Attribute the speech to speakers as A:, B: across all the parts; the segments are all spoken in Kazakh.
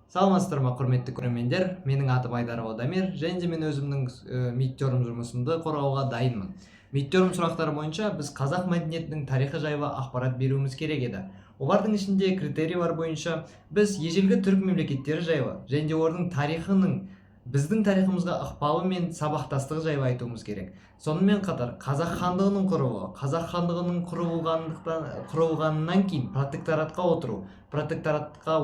A: Саламатсыздар ма, құрметті көрермендер? Менің атым Айдаров Дамир, және де мен өзімнің Мидтерм жұмысымды қорғауға дайынмын. Мидтерм сұрақтары бойынша біз қазақ мәдениетінің тарихы жайлы ақпарат беруіміз керек еді. Олардың ішінде критерийлер бойынша біз ежелгі түрік мемлекеттері жайлы және де олардың тарихының біздің тарихымызға ықпалы мен сабақтастығы жайлы айтуымыз керек. Сонымен қатар қазақ хандығының құрылуы, қазақ хандығының құрылғаннан кейін протекторатқа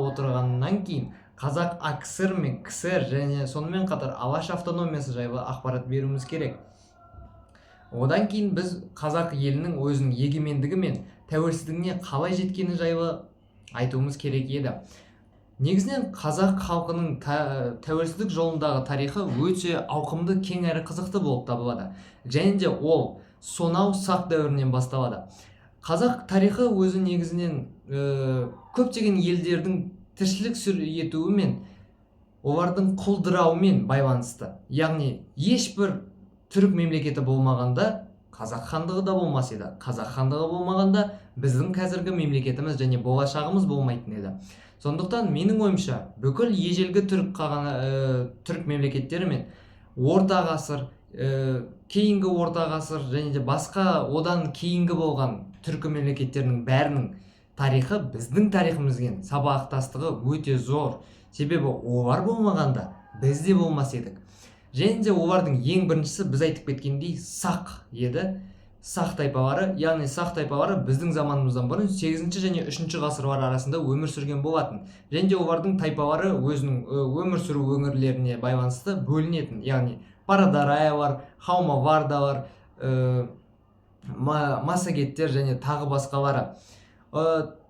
A: отырғаннан кейін қазақ АКСР мен КСР және сонымен қатар Алаш автономиясы жайлы ақпарат беруіміз керек. Одан кейін біз қазақ елінің өзінің егемендігі мен тәуелсіздігіне қалай жеткені жайлы айтуымыз керек еді. Негізінен қазақ халқының тәуелсіздік жолындағы тарихы өте ауқымды, кең әрі қызықты болып табылады. Және де ол сонау сақ дәуірінен басталады. Қазақ тарихы өзі негізінен көптеген елдердің тіршілік етуімен, олардың құлдырауымен байланысты. Яғни ешбір түрік мемлекеті болмағанда қазақ хандығы да болмас еді. Қазақ хандығы болмағанда біздің қазіргі мемлекетіміз және болашағымыз болмайтын еді. Сондықтан менің ойымша бүкіл ежелгі түрік мемлекеттері мен орта ғасыр, кейінгі орта ғасыр және де басқа одан кейінгі болған түркі мемлекеттерінің бәрінің тарихы біздің тарихымызбен сабақтастығы өте зор. Себебі олар болмағанда біз де болмас едік. Және де олардың ең біріншісі біз айтып кеткендей сақ еді. Сақ тайпалары, яғни сақ тайпалары біздің заманымыздан бұрын 8 және 3 ғасырлар арасында өмір сүрген болатын. Және де олардың тайпалары өзінің өмір сүру өңірлеріне байланысты бөлінетін. Яғни Парадараялар, Хаумавардалар, Массагеттер және тағы басқалары.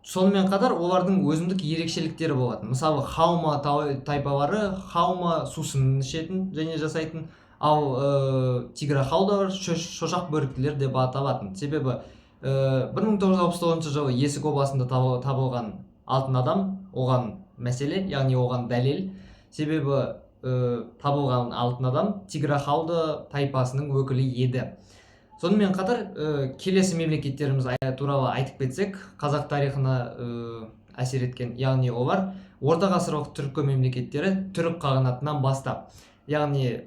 A: Сонымен қатар олардың өзіндік ерекшеліктері болатын. Мысалы, Хаума тайпалары Хаума сусынын ішетін және жасайтын, ал Тиграхаудалар шошақ бөріктілер деп аталатын. Себебі 1969 жылы Есік облысында табылған алтын адам оған мәселе, яғни оған дәлел. Себебі табылған алтын адам Тиграхауда тайпасының өкілі еді. Сонымен қатар келесі мемлекеттеріміз туралы айтып кетсек, қазақ тарихына әсер еткен, яғни олар орта ғасырлық түркі мемлекеттері түрік қағанатынан бастап, яғни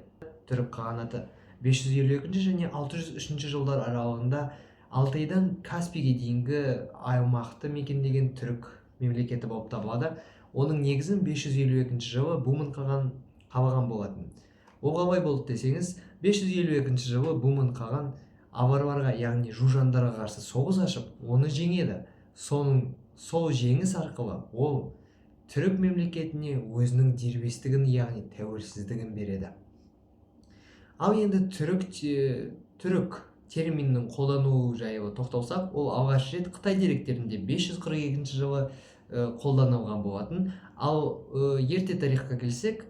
A: түрік қағанаты 552 және 603 жылдар аралығында Алтайдан Каспийге дейінгі аймақты мекендеген түрік мемлекеті болып табылады. Оның негізін 552 жылы Бумын қаған қалаған болатын. Ол қалай болды десеңіз, 552 жылы Бумын қаған аварларға, яғни жужандарға қарсы соғыс ашып, оны жеңеді. Сол жеңіс арқылы ол түрік мемлекетіне өзінің дербестігін, яғни тәуелсіздігін береді. Ал енді түрік терминінің қолдануы жайлы тоқталсақ, ол алғаш рет Қытай деректерінде 542 жылы қолданылған болатын. Ал ерте тарихқа келсек,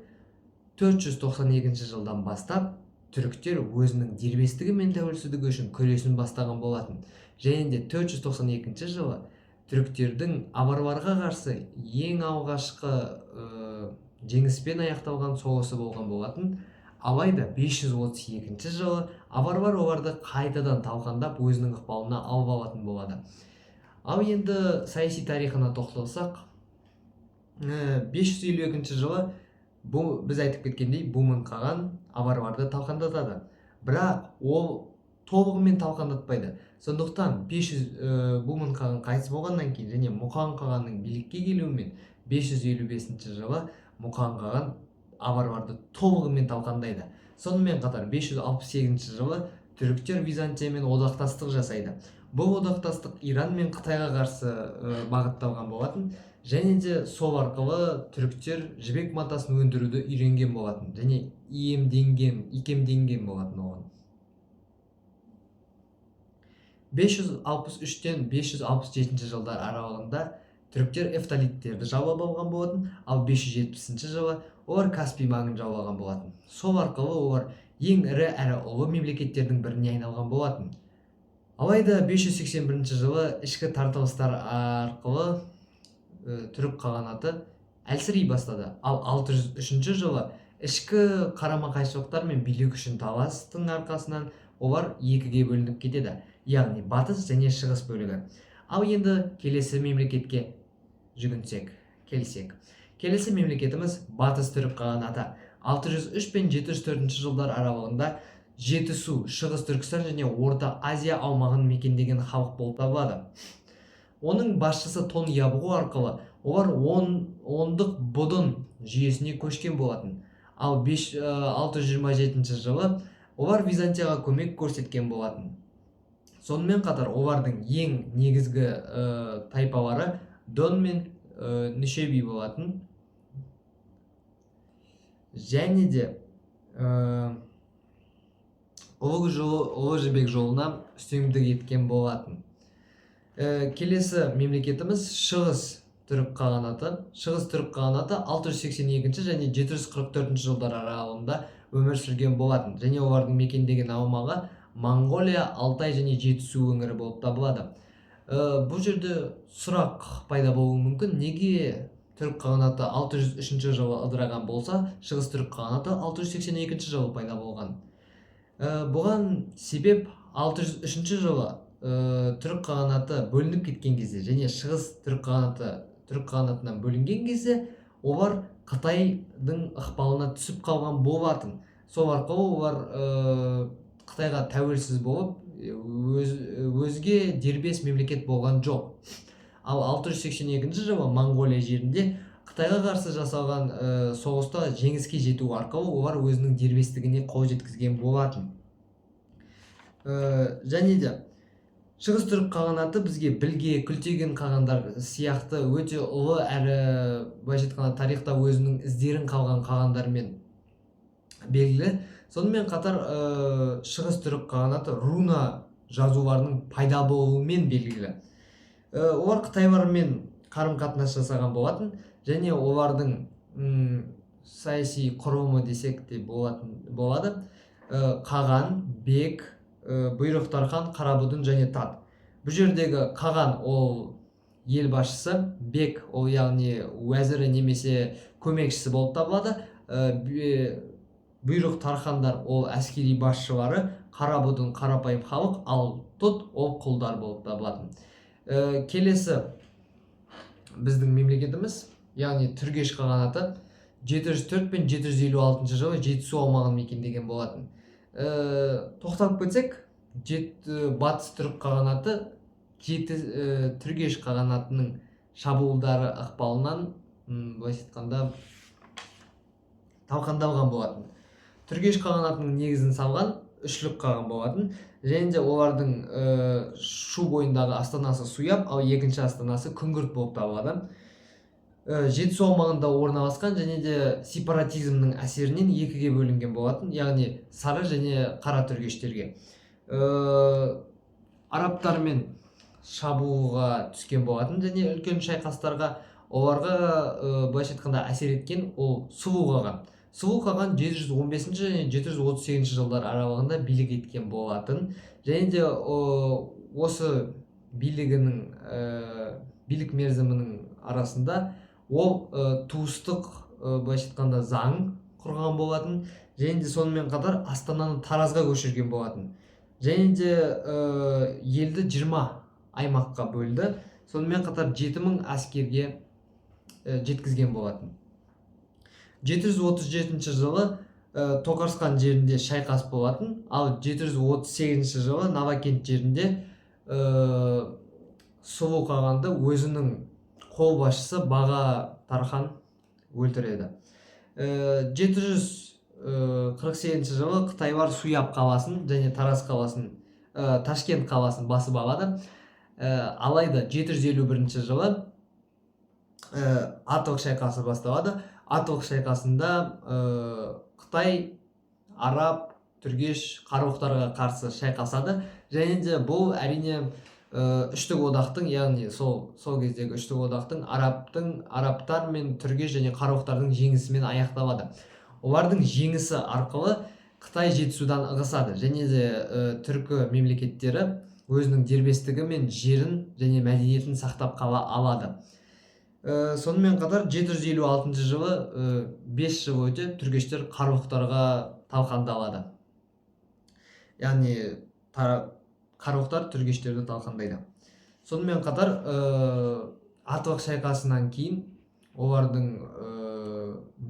A: 492 жылдан бастап түріктер өзінің дербестігі мен тәуелсіздігі үшін күресін бастаған болатын. Және де 492 жылы түріктердің аварларға қарсы ең алғашқы жеңіспен аяқталған соғысы болған болатын. Алайда 532 жылы аварлар оларды қайтадан талқандап өзінің ықпалына алып алатын болады. Ал енді саяси тарихына тоқталсақ, 552 жылы біз айтып кеткендей Бумын қаған аварларды талқандатады. Бірақ ол толығымен талқандатпайды. Сондықтан Бумын қаған қайтыс болғаннан кейін және Мұқан қағанның билікке келуімен 555 жылы Мұқан қаған аварларды толығымен талқандайды. Сонымен қатар 568 жылы түріктер Византиямен одақтастық жасайды. Бұл одақтастық Иран мен Қытайға қарсы бағытталған болатын. Және де сол арқылы түріктер жібек матасын өндіруді үйренген болатын. Және икемденген болатын оған. 563-тен 567 жылдар аралығында түріктер эфталиттерді жаулап алған болатын, ал 570 жылы олар Каспий маңын жаулаған болатын. Сол арқылы олар ең ірі әрі ұлы мемлекеттердің біріне айналған болатын. Алайда 581 жылы ішкі тартылыстар арқылы түрік қағанаты әлсірей бастады. Ал 603 жылы ішкі қарама-қайшылықтар мен билік үшін таластың арқасынан олар екіге бөлініп кетеді. Яғни батыс және шығыс бөлігі. Ал енді келесі мемлекетке келсек. Келесі мемлекетіміз Батыс Түрік қағанаты. 603 пен 704 жылдар аралығында Жетісу, Шығыс Түркістан және Орта Азия аумағын мекендеген халық болып табылады. Оның басшысы Тон Ябғу арқылы олар ондық Бодон жүйесіне көшкен болатын. Ал 627 жылы олар Византияға көмек көрсеткен болатын. Сонымен қатар олардың ең негізгі тайпалары Дон мен Нүшеби болатын. Және де Ұлы Жібек жолына үстемдік еткен болатын. Келесі мемлекетіміз Шығыс Түрік қағанаты. Шығыс Түрік қағанаты 682 және 744 жылдар аралығында өмір сүрген болатын. Және олардың мекендеген аумағы Монғолия, Алтай және Жетісу өңірі болып табылады. Бұл жерде сұрақ пайда болуы мүмкін. Неге Түрік қағанаты 603 жылы ыдыраған болса, Шығыс Түрік қағанаты 682 жылы пайда болған? Бұған себеп 603 жылы Түрік қағанаты бөлініп кеткен кезде және Шығыс Түрік қағанатынан бөлінген кезде олар Қытайдың ықпалына түсіп қалған болатын. Сол арқылы олар Қытайға тәуелсіз болып, өзге дербес мемлекет болған жоқ. Ал 682 жылы Монғолия жерінде Қытайға қарсы жасалған соғыста жеңіске жету арқылы олар өзінің дербестігіне қол жеткізген болатын. Және де Шығыс Түрік қағанаты бізге Білге, Күлтеген қағандар сияқты өте ұлы әрі былайша айтқанда тарихта өзінің іздерін қалған қағандармен белгілі. Сонымен қатар Шығыс Түрік қағанаты руна жазуларының пайда болуымен белгілі. Олар Қытайлармен қарым-қатынас жасаған болатын және олардың саяси құрылымы десек те болады. Қаған, Бек, Бұйрықтархан, Қарабұдын және Тат. Бұл жердегі Қаған ол ел басшысы, Бек ол яғни уәзірі немесе көмекшісі болып табылады. Бұйрықтархандар ол әскери басшылары, Қарабұдын қарапайым халық, ал Тұт ол құлдар болып табылады. Келесі біздің мемлекетіміз, яғни Түргеш қағанаты 704 пен 756 жылы Жетісу аумағын мекендеген болатын. Тоқталып кетсек, Батыс Түрік қағанаты Түргеш қағанатының шабуылдары ықпалынан былайша айтқанда талқандалған болатын. Түргеш қағанатының негізін салған Үшлік қаған болатын. Және де олардың Шу бойындағы астанасы Суяб, ал екінші астанасы Күңгірт болып табылады. Жетісу аумағында орналасқан және де сепаратизмнің әсерінен екіге бөлінген болатын, яғни сары және қара түргештерге. Арабтармен шабуылға түскен болатын және үлкен шайқастарға оларға былайша айтқанда әсер еткен ол Сұлу қаған. Сұлу қаған 715 және 738 жылдар аралығында билік еткен болатын. Және де осы билік мерзімінің арасында ол туыстық былайша айтқанда заң құрған болатын. Және де сонымен қатар Астананы Таразға көшірген болатын. Және де елді 20 аймаққа бөлді. Сонымен қатар 7000 әскерге жеткізген болатын. 737 жылы Тоқарсқан жерінде шайқас болатын, ал 738 жылы Навакент жерінде Сұлу қағанды өзінің қолбасшысы Баға Тархан өлтіреді. 748 жылы Қытайлар Суяб қаласын және Тараз қаласын, Ташкент қаласын басып алады. Алайда 751 жылы Атылық шайқасы басталады. Атылық шайқасында Қытай, Араб, Түргеш қарулықтарға қарсы шайқасады. Және де бұл әрине үштік одақтың, яғни сол кездегі үштік одақтың арабтар мен Түргеш және қарулықтардың жеңісімен аяқталады. Олардың жеңісі арқылы Қытай Жетісудан ығысады және де түркі мемлекеттері өзінің дербестігі мен жерін және мәдениетін сақтап қала алады. Сонымен қатар 756 жылы 5 жыл өте түргештер қарулықтарға талқандалады. Яғни қарулықтар түргештерді талқандайды. Сонымен қатар Атылық шайқасынан кейін олардың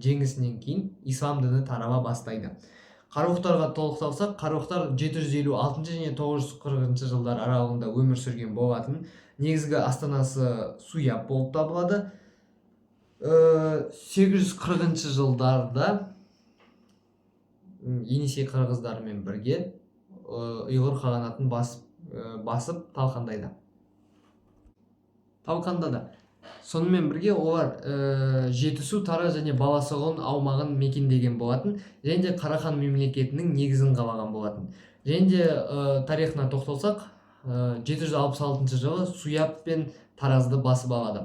A: жеңісінен кейін ислам діні тарала бастайды. Қарухтарға тоқталсақ, қарухтар 756 және 940 жылдар аралығында өмір сүрген болатын. Негізгі астанасы Суяб болып табылады. 840 жылдарда Енисей қырғыздарымен бірге ұйғыр қағанатын басып талқандады. Сонымен бірге олар Жетісу, Тара және Баласағұн аумағын мекендеген болатын, және де Қарахан мемлекетінің негізін қалаған болатын. Және де тарихына тоқталсақ, 766 жылы Суяб пен Таразды басып алады.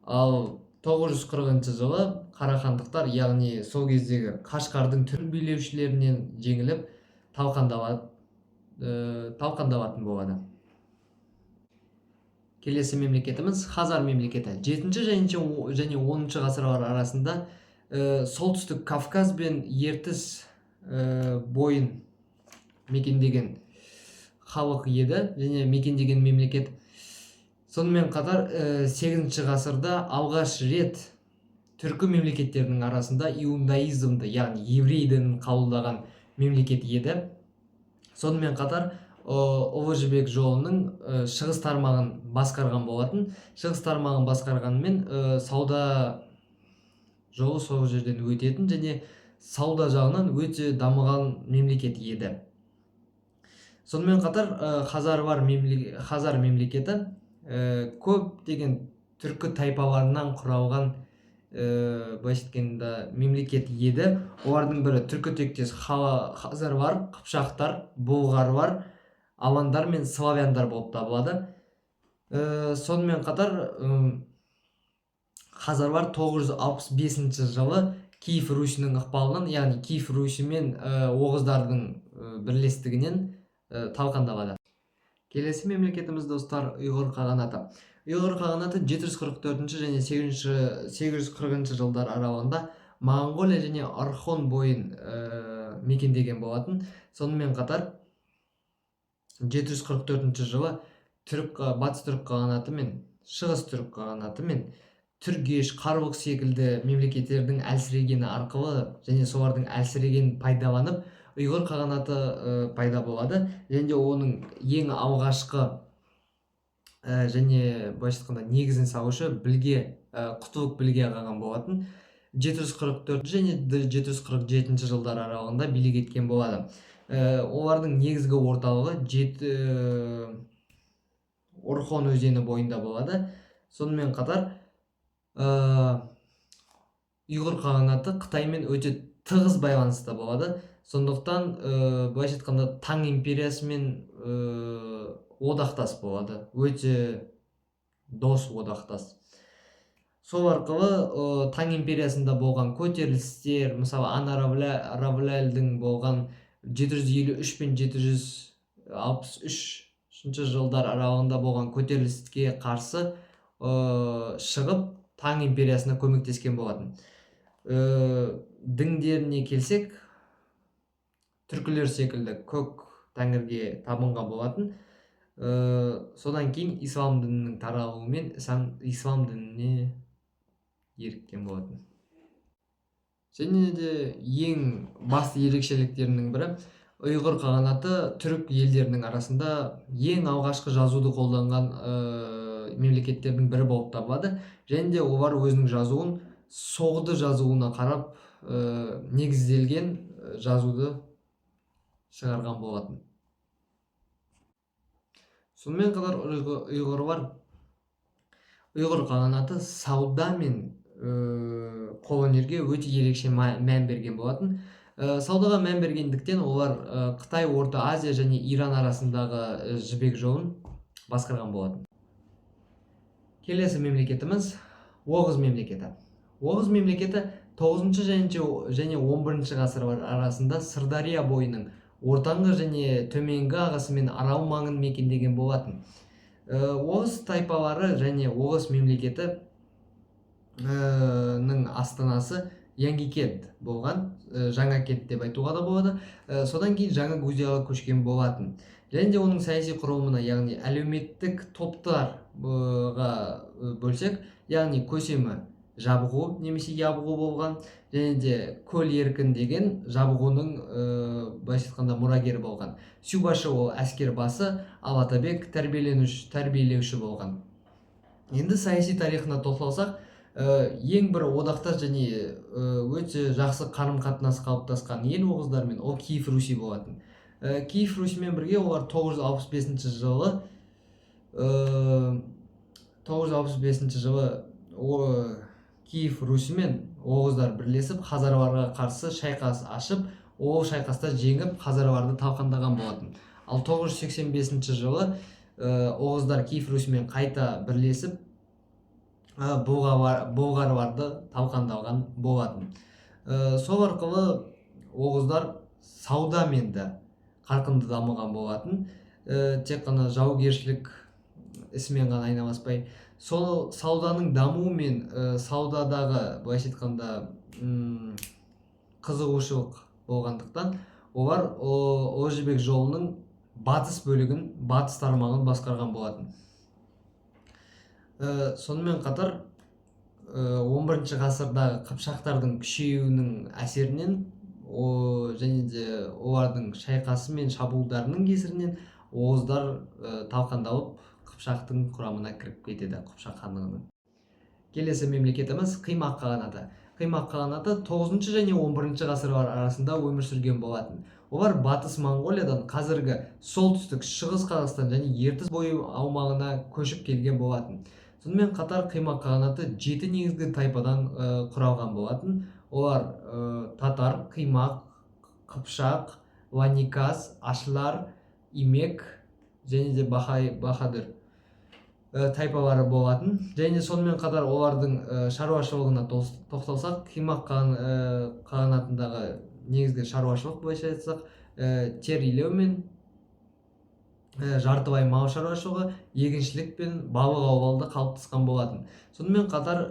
A: Ал 940 жылы қарахандықтар, яғни сол кездегі Қашқардың түрік билеушілерінен жеңіліп талқандалатын болады. Келесі мемлекетіміз Хазар мемлекеті. 7 және 10 ғасырлар арасында солтүстік Кавказ бен Ертіс бойын мекендеген халық еді, және мекендеген мемлекет. Сонымен қатар 8 ғасырда алғаш рет түркі мемлекеттерінің арасында иудаизмді, яғни еврей дінін қабылдаған мемлекет еді. Сонымен қатар Ұлы Жібек жолының шығыс тармағын басқарған болатын. Шығыс тармағын басқарғанымен сауда жолы сол жерден өтетін, және сауда жағынан өте дамыған мемлекет еді. Сонымен қатар Хазар мемлекеті көптеген түркі тайпаларынан құралған мемлекет еді. Олардың бірі түркі тектес Хазарлар, Қыпшақтар, Бұлғарлар, аландар мен славяндар болып табылады. Сонымен қатар Хазарлар 965 жылы Киев Русінің ықпалынан, яғни Киев Русі мен оғыздардың бірлестігінен талқандалады. Келесі мемлекетіміз достар ұйғыр қағанаты. Ұйғыр қағанаты 744 және 840 жылдар аралығында Моңғолия және Орхон бойын мекендеген болатын. Сонымен қатар 744 жылы батыс түрік қағанаты мен шығыс түрік қағанаты мен Түргеш, Қарбұқ секілді мемлекеттердің әлсірегені арқылы және солардың әлсірегенін пайдаланып ұйғыр қағанаты пайда болады. Және де оның ең алғашқы және былайша айтқанда негізін салушы Құтылық Білге қалған болатын. 744 және 747 жылдар аралығында билік еткен болады. Олардың негізгі орталығы Орхон өзені бойында болады. Сонымен қатар ұйғыр қағанаты Қытаймен өте тығыз байланыста болады. Сондықтан былайша айтқанда Таң империясымен одақтас болады, өте дос одақтас. Сол арқылы Таң империясында болған көтерілістер, мысалы Ана Равляльдің болған 753 пен 763 жылдар аралығында болған көтеріліске қарсы шығып Таң империясына көмектескен болатын. Діндеріне келсек, түркілер секілді көк тәңірге табынған болатын. Содан кейін ислам дінінің таралуымен ислам дініне еріккен болатын. Және де ең басты ерекшеліктерінің бірі, ұйғыр қағанаты түрік елдерінің арасында ең алғашқы жазуды қолданған мемлекеттердің бірі болып табылады. Және де олар өзінің жазуын соғды жазуына қарап негізделген жазуды шығарған болатын. Сонымен қатар ұйғыр қағанаты сауда мен қолөнерге өте ерекше мән берген болатын. Саудаға мән бергендіктен олар Қытай, Орта Азия және Иран арасындағы жібек жолын басқарған болатын. Келесі мемлекетіміз Оғыз мемлекеті. Оғыз мемлекеті 9 және 11 ғасырлар арасында Сырдария бойының ортаңғы және төменгі ағысы мен Арал маңын мекендеген болатын. Оғыз тайпалары және Оғыз мемлекеті астанасы Яңгикент болған, жаңа кент деп айтуға да болады. Содан кейін жаңа Грузияға көшкен болатын. Және де оның саяси құрылымына, яғни әлеуметтік топтарға бөлсек, яғни көсемі жабғу немесе ябғу болған, және де көл еркін деген жабғудың былайша айтқанда мұрагері болған. Сюбашы ол әскер басы, ал Атабек тәрбиелеуші болған. Енді саяси тарихына тоқталсақ, ең бір одақтас және өте жақсы қарым қатынас қалыптасқан ел оғыздармен ол Киев Руси болатын. Киев Русимен бірге олар 965 жылы 965 жылы Киев Русимен оғыздар бірлесіп Хазарларға қарсы шайқас ашып, ол шайқаста жеңіп Хазарларды талқандаған болатын. Ал 985 жылы оғыздар Киев Русимен қайта бірлесіп бұлғарларды талқандалған болатын. Сол арқылы оғыздар саудамен де қарқынды дамыған болатын. Тек қана жаугершілік ісімен ғана айналаспай, сол сауданың дамуы мен саудадағы былайша айтқанда қызығушылық болғандықтан олар Ұлы Жібек жолының батыс бөлігін, батыс тармағын басқарған болатын. Сонымен қатар 11 ғасырдағы қыпшақтардың күшеюінің әсерінен және де олардың шайқасы мен шабуылдарының кесірінен оғыздар талқандалып Қыпшақтың құрамына кіріп кетеді, Қыпшақ хандығының. Келесі мемлекетіміз Қимақ қағанаты. Қимақ қағанаты 9 және 11 ғасырлар арасында өмір сүрген болатын. Олар батыс Моңғолиядан қазіргі солтүстік шығыс Қазақстан және Ертіс бойы аумағына көшіп келген болатын. Сонымен қатар Қимақ қағанаты 7 негізгі тайпадан құралған болатын. Олар татар, Қимақ, Қыпшақ, Ланикас, Ашлар, Имек және де Бахадыр тайпалары болатын. Және сонымен қатар олардың шаруашылығына тоқталсақ, Қимақ қағанатындағы негізгі шаруашылық бойынша айтсақ, тер илеу мен жартылай мал шаруашылығы, егіншілік пен балық аулауды қалыптасқан болатын. Сонымен қатар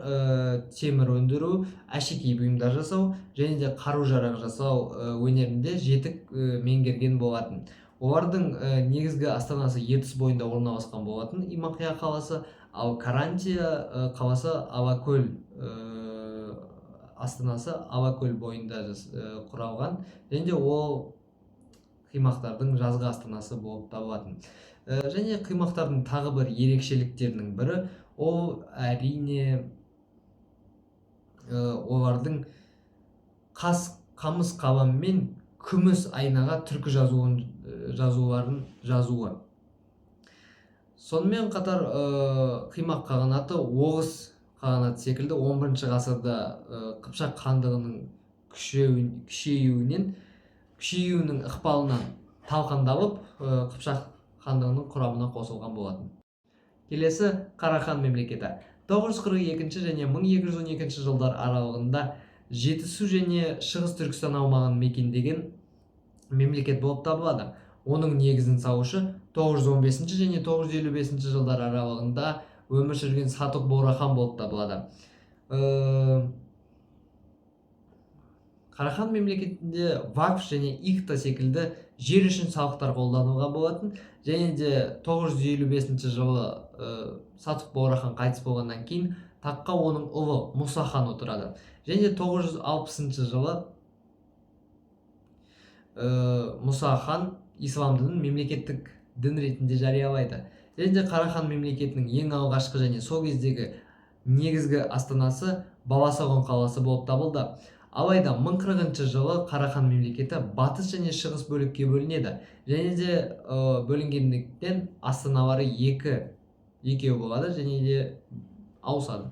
A: темір өндіру, әшекей бұйымдар жасау және де қару-жарақ жасау өнерінде жетік меңгерген болатын. Олардың негізгі астанасы Ертіс бойында орналасқан болатын, Имақия қаласы, ал Карантия қаласы Алакөл астанасы Алакөл бойында құралған, және де ол Қимақтардың жазғы астанасы болып табылатын. Және Қимақтардың тағы бір ерекшеліктерінің бірі, ол әрине олардың қамыс қалам мен күміс айнаға түркі жазуларын жазуы. Сонымен қатар Қимақ қағанаты Оғыз қағанаты секілді 11 ғасырда Қыпшақ хандығының күшеюінің ықпалынан талқандалып, Қыпшақ хандығының құрамына қосылған болатын. Келесі Қарахан мемлекеті. 942 және 1212 жылдар аралығында Жетісу және Шығыс Түркістан аумағын мекендеген мемлекет болып табылады. Оның негізін салушы 915 және 955 жылдар аралығында өмір сүрген Сатуқ Баурахан болып табылады. Қарахан мемлекетінде вакф және ихта секілді жер үшін салықтар қолдануға болатын, және де 955 жылы Сатуқ Баурахан қайтыс болғаннан кейін таққа оның ұлы Мұса хан отырады. Және 960 жылы Мұса хан ислам дінін мемлекеттік дін ретінде жариялайды. Және де Қарахан мемлекетінің ең алғашқы және сол кездегі негізгі астанасы Баласағұн қаласы болып табылды. Алайда 1040 жылы Қарахан мемлекеті батыс және шығыс бөлікке бөлінеді. Және де бөлінгендіктен астаналары екеу болады және де ауысады.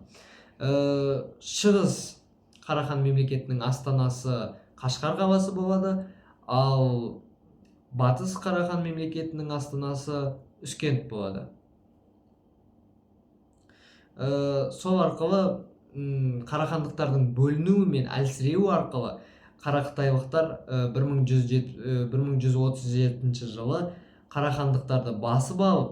A: Шығыс Қарахан мемлекетінің астанасы Қашқар қаласы болады, ал батыс Қарахан мемлекетінің астанасы Үскент болады. Сол арқылы қарахандықтардың бөлінуі мен әлсіреуі арқылы қарақытайлықтар 1137 жылы қарахандықтарды басып алып,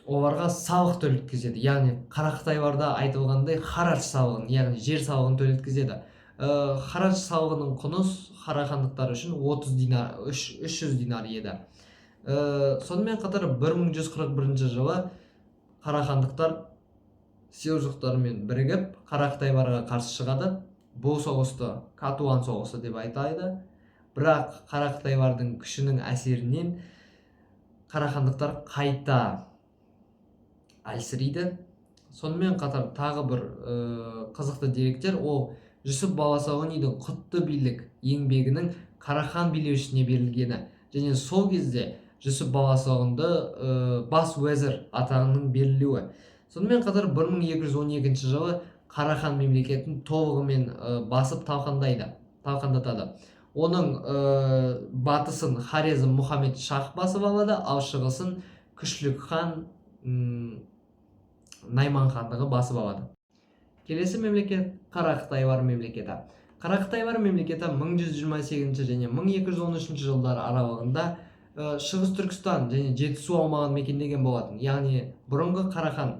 A: оларға салық төлеткізеді. Яғни қарақытайларда айтылғандай харадж салығын, яғни жер салығын төлеткізеді. Харадж салығының құны қарахандықтар үшін 300 динар еді. Сонымен қатар 1141 жылы қарахандықтар селжуктармен бірігіп Қарақытайларға қарсы шығады. Бұл соғысты Катуан соғысы деп айтады. Бірақ Қарақытайлардың күшінің әсерінен қарахандықтар қайта әлсірейді. Сонымен қатар тағы бір қызықты деректер, ол Жүсіп Баласағұнидің құтты билік еңбегінің Қарахан билеушісіне берілгені, және сол кезде Жүсіп Баласағұнды бас уәзір атағының берілуі. Сонымен қатар 1212 жылы Қарахан мемлекетін толығымен басып талқандатады. Оның батысын Хорезм Мұхаммед Шах басып алады, ал шығысын Күшлік хан Найман хандығы басып алады. Келесі мемлекет Қарақытайлар мемлекеті. Қарақытайлар мемлекеті 1128 және 1213 жылдар аралығында Шығыс Түркістан және Жетісу аумағын мекендеген болатын. Яғни бұрынғы Қарахан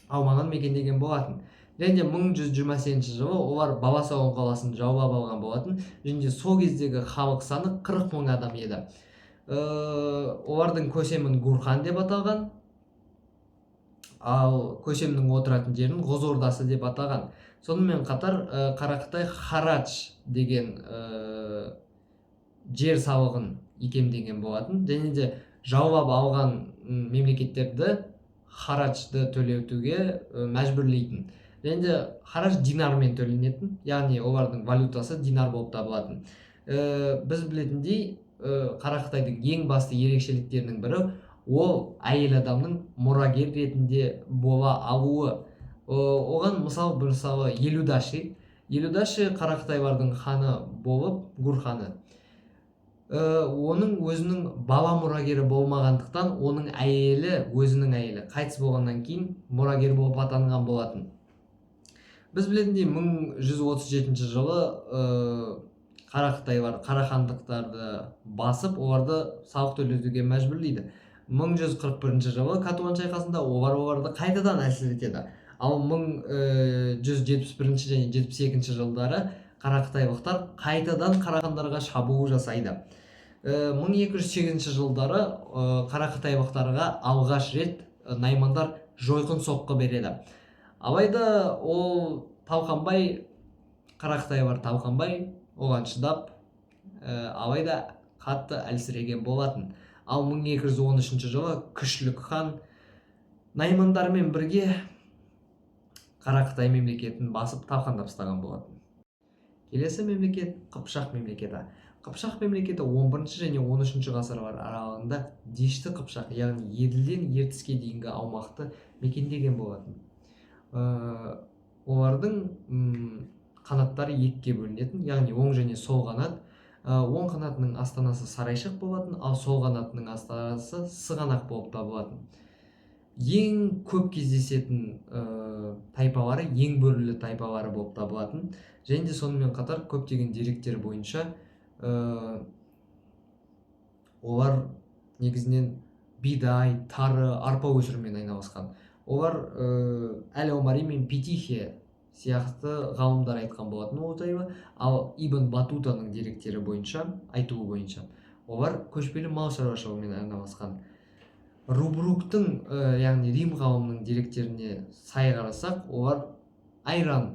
A: аумағын мекендеген болатын. Және 1128 жылы олар Баласағұн қаласын жаулап алған болатын. Және сол кездегі халық саны 40 мың адам еді. Олардың көсемін Гурхан деп аталған, ал көсемнің отыратын жерін Ғұз ордасы деп атаған. Сонымен қатар Қарақытай харадж деген жер салығын икемдеген болатын. Және де жаулап алған мемлекеттерді хараджды төлетуге мәжбүрлейтін. Және де харадж динармен төленетін, яғни олардың валютасы динар болып табылатын. Біз білетіндей, Қарақытайдың ең басты ерекшеліктерінің бірі ол әйел адамның мұрагер ретінде бола алуы. Оған мысалы Елудаши Қарақытайлардың ханы болып, Гурханы. Оның өзінің бала мұрагері болмағандықтан, оның өзінің әйелі қайтыс болғаннан кейін мұрагер болып атанған болатын. Біз білетіндей 1137 жылы Қарақытайлар қарахандықтарды басып, оларды салық төлетуге мәжбүрлейді. 1141 жылы Катуан шайқасында оларды қайтадан әлсіретеді. Ал 1171 және 72 жылдары Қарақытайлықтар қайтадан қарахандарға шабуыл жасайды. 1208 жылдары Қарақытайлықтарға алғаш рет наймандар жойқын соққы береді. Алайда ол Қарақытайлар талқанбай, оған шыдап, алайда қатты әлсіреген болатын. Ал 1213 жылы Күшлік хан наймандармен бірге Қарақытай мемлекетін басып талқандап тастаған болатын. Келесі мемлекет Қыпшақ мемлекеті. Қыпшақ мемлекеті 11 және 13 ғасырлар аралығында Дешті Қыпшақ, яғни Еділден Ертіске дейінгі аумақты мекендеген болатын. Олардың қанаттары екіге бөлінетін, яғни оң және сол қанат. Оң қанатының астанасы Сарайшық болатын, ал сол қанатының астанасы Сығанақ болып табылатын. Ең көп кездесетін тайпалары ең бөрілі тайпалары болып табылатын. Және де сонымен қатар көптеген деректер бойынша олар негізінен бидай, тары, арпа өсірумен айналысқан. Олар Әл-Омари мен Петихия сияқты ғалымдар айтқан болатын ол жайлы. Ал Ибн Батутаның деректері бойынша, айтуы бойынша, олар көшпелі мал шаруашылығымен айналысқан. Рубруктың, яғни Рим ғалымының деректеріне сай қарасақ, олар айран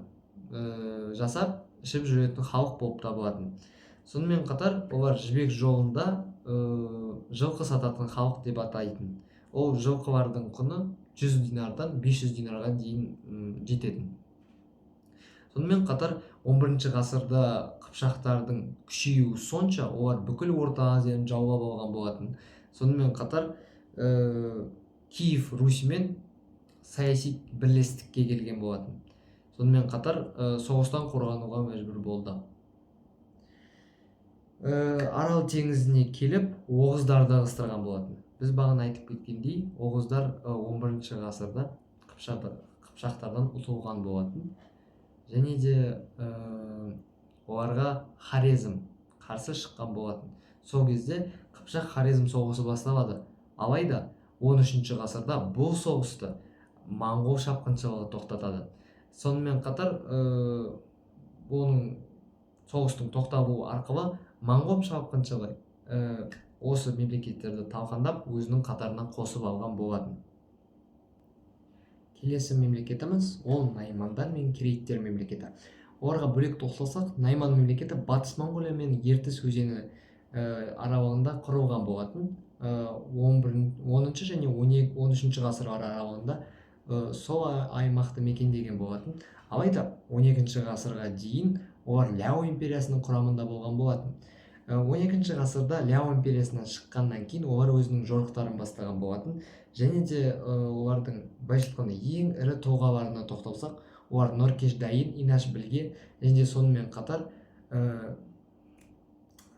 A: жасап ішіп жүретін халық болып табылатын. Сонымен қатар олар жібек жолында жылқы сататын халық деп атайтын. Ол жылқылардың құны 100 динардан 500 динарға дейін жететін. Сонымен қатар 11 ғасырда Қыпшақтардың күшеюі сонша, олар бүкіл Орта Азияны жаулап алған болатын. Сонымен қатар Киев Русьмен саяси бірлестікке келген болатын. Сонымен қатар соғыстан қорғануға мәжбүр болды. Арал теңізіне келіп, оғыздарды ығыстырған болатын. Біз бағана айтып кеткендей, оғыздар 11 ғасырда Қыпшақтардан ұтылған болатын. Және де оларға Хорезм қарсы шыққан болатын. Сол кезде Қыпшақ-Хорезм соғысы басталады. Алайда 13 ғасырда бұл соғысты моңғол шапқыншылығы тоқтатады. Сонымен қатар оның соғыстың тоқталуы арқылы моңғол шапқыншылығы осы мемлекеттерді талқандап өзінің қатарына қосып алған болатын. Келесі мемлекетіміз ол Наймандар мен Керейттер мемлекеті. Оларға бөлек тоқталсақ, Найман мемлекеті Батыс Моңғолия мен Ертіс өзені аралығында құрылған болатын. 10 және 13 ғасырлар аралығында сол аймақты мекендеген болатын. Алайда 12 ғасырға дейін олар Ляо империясының құрамында болған болатын. 12 ғасырда Ляо империясынан шыққаннан кейін олар өзінің жорықтарын бастаған болатын. Және де олардың былайша айтқанда ең ірі тұлғаларына тоқталсақ, олар Норкеш Дайын, Инаш Білге және де сонымен қатар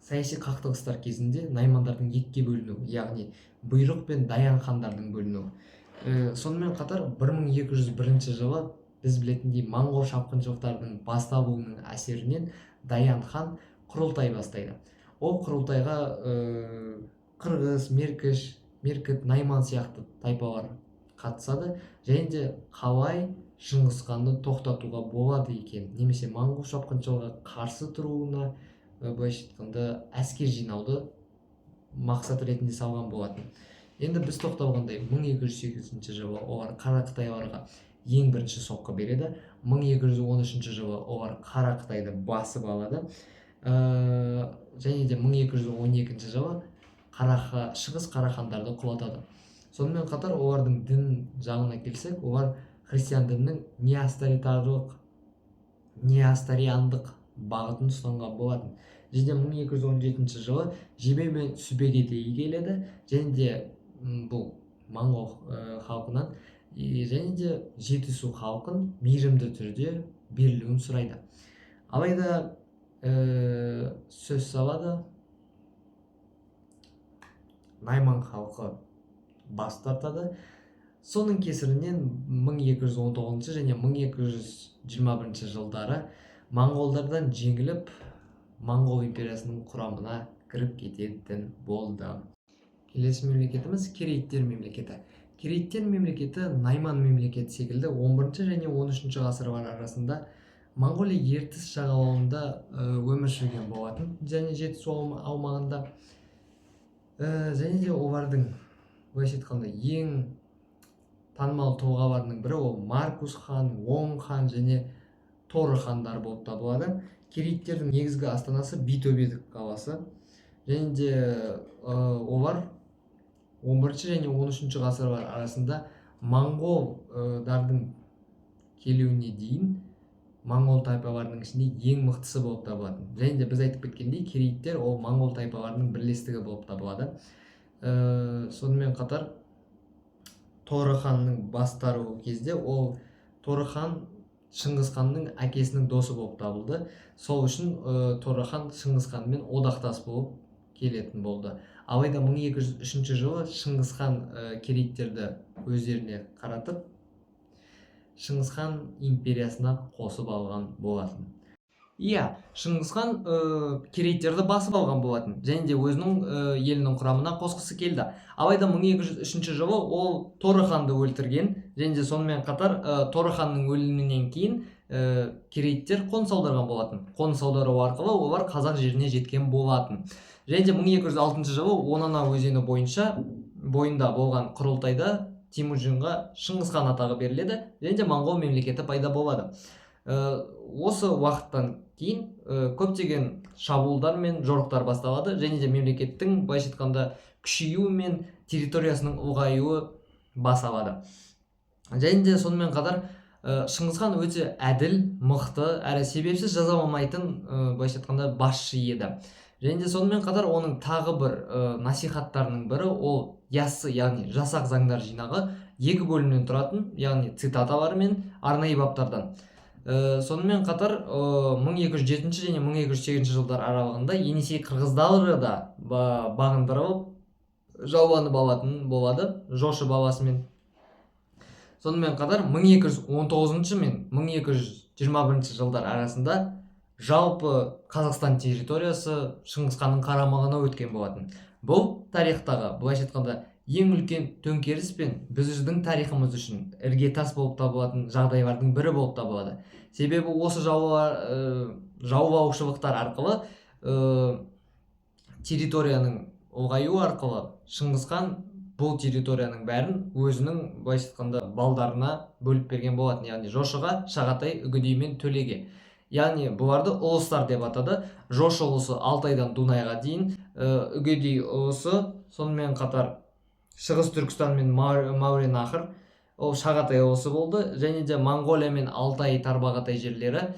A: саяси қақтығыстар кезінде наймандардың екіге бөлінуі, яғни бұйрық пен Даян хандардың бөлінуі. Сонымен қатар 1201 жылы біз білетіндей моңғол шапқыншылықтардың басталуының әсерінен Даян хан құрылтай бастайды. Ол құрылтайға қырғыз, меркіт, найман сияқты тайпалар қатысады, және де қалай Шыңғыс ханды тоқтатуға болады екен, немесе моңғол шапқыншылығына қарсы тұруына былайша айтқанда әскер жинауды мақсат ретінде салған болатын. Енді біз тоқталғандай 1208 жылы олар Қара Қытайларға ең бірінші соққы береді. 1213 жылы олар Қара Қытайды басып алады. Және де 1212 жылы Шығыс Қарахандарды құлатады. Сонымен қатар олардың дін жағына келсек, олар христиан дінінің неастариандық бағытын ұстанған болатын. Және 1217 жылы Жебе мен Сүбедеге келеді, және де бұл моңғол халқынан және де Жетісу халқын мейірімді түрде берілуін сұрайды. Алайда сөз салады, Найман халқы бас тартады. Соның кесірінен 1219 және 1221 жылдары моңғолдардан жеңіліп, моңғол империясының құрамына кіріп кететін болды. Келесі мемлекетіміз Керейттер мемлекеті. Керейттер мемлекеті Найман мемлекеті секілді 11 және 13 ғасырлар арасында Моңғолия ертіс жағалауында өмір сүрген болатын, және Жетісу аумағында. Және де олардың былайша айтқанда ең танымал тұлғаларының бірі ол Маркус хан, Оң хан және Торы хандар болып табылады. Керейттердің негізгі астанасы Битөбедік қаласы. Және де олар 11 және 13 ғасырлар арасында моңғолдардың келуіне дейін моңғол тайпаларының ішінде ең мықтысы болып табылатын. Және де біз айтып кеткендей, керейттер ол моңғол тайпаларының бірлестігі болып табылады. Сонымен қатар Торы ханның бастары кезде ол Торы хан Шыңғыс ханның әкесінің досы болып табылды. Сол үшін Торы хан Шыңғыс ханмен одақтас болып келетін болды. Алайда 1203 жылы Шыңғыс хан керейттерді өздеріне қаратып, Шыңғыс хан империясына қосып алған болатын. Шыңғыс хан керейттерді басып алған болатын, және де өзінің елінің құрамына қосқысы келді. Алайда 1203 жылы ол Торы ханды өлтірген, және де сонымен қатар Торы ханның өлімінен кейін керейттер қоныс аударған болатын. Қоныс аудару арқылы олар қазақ жеріне жеткен болатын. Және де 1206 жылы Онана өзені бойында болған құрылтайда Темүжінға Шыңғыс хан атағы беріледі, және де моңғол мемлекеті пайда болады. Осы уақыттан кейін көптеген шабуылдар мен жорықтар басталады, және де мемлекеттің былайша айтқанда күшеюі мен территориясының ұлғаюы бас алады. Және де сонымен қатар Шыңғыс хан өте әділ, мықты әрі себепсіз жазаламайтын былайша айтқанда басшы еді. Және де сонымен қатар оның тағы бір насихаттарының бірі ол яссы, яғни жасақ заңдар жинағы 2 бөлімнен тұратын, яғни цитаталар мен арнайы баптардан. Сонымен қатар 1207 және 1208 жылдар аралығында Енисей қырғыздары да бағындырылып жауланып алатын болады Жошы баласымен. Сонымен қатар 1219 мен 1221 жылдар арасында жалпы Қазақстан территориясы Шыңғыс ханның қарамағына өткен болатын. Бұл тарихтағы былайша айтқанда ең үлкен төңкеріс пен біздің тарихымыз үшін іргетас болып табылатын жағдайлардың бірі болып табылады. Себебі осы жаулаушылықтар арқылы территорияның ұлғаюы арқылы Шыңғыс хан бұл территорияның бәрін өзінің былайша айтқанда балдарына бөліп берген болатын, яғни Жошыға, Шағатай, Үгедей мен Төлеге. Яғни бұларды ұлыстар деп атады. Жошы ұлысы Алтайдан Дунайға дейін, Үгедей ұлысы сонымен қатар Шығыс Түркістан мен Мауреннахр, ол Шағатай ұлысы болды, және де Моңғолия мен Алтай, Тарбағатай жерлері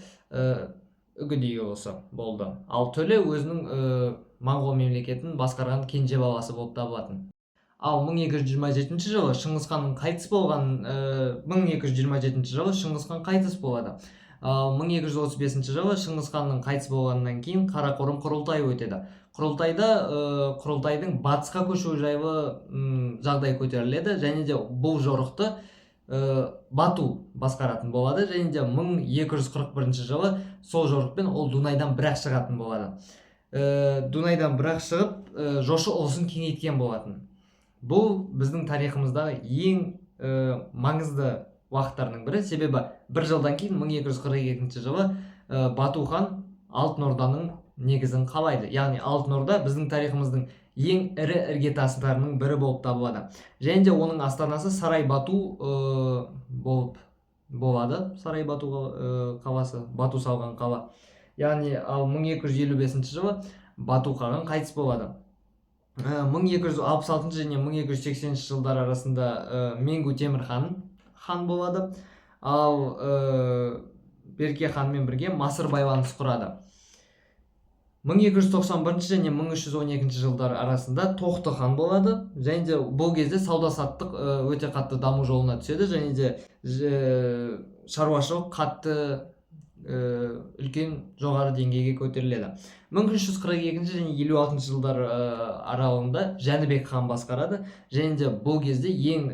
A: Үгедей ұлысы болды. Ал Төле өзінің Моңғол мемлекетін басқарған кенже баласы болып табылатын. Ал 1227 жылы Шыңғысханның қайтыс болған 1227 жылы Шыңғысхан қайтыс болады. 1235 жылы Шыңғысханның қайтыс болғаннан кейін Қарақорым құрылтайы өтеді. Құрылтайда құрылтайдың батысқа көшу жайлы жағдай көтеріледі, және де бұл жорықты Бату басқаратын болады, және де 1241 жылы сол жорықпен ол Дунайдан бірақ шығатын болады. Дунайдан бірақ шығып, Жошы ұлысын кеңейткен болатын. Бұл біздің тарихымыздағы ең маңызды уақыттардың бірі, себебі бір жылдан кейін 1242 жылы Бату хан Алтын Орданың негізін қалайды. Яғни Алтын Орда біздің тарихымыздың ең ірі іргетастарының бірі болып табылады. Және де оның астанасы Сарай Бату болып болады. Сарай Бату қаласы, Бату салған қала. Яғни ал 1255 жылы Бату хан қайтыс болады. 1266 және 1280 жылдар арасында Менгу Темір хан болады. Ал Берке ханмен бірге Масыр байланыс құрады. 1291 және 1312 жылдар арасында Тоқты хан болады, және де бұл кезде сауда-саттық өте қатты даму жолына түседі, және де шаруашылық қатты үлкен жоғары деңгейге көтеріледі. 1342 және 56 жылдар аралығында Жәнібек хан басқарады, және де бұл кезде ең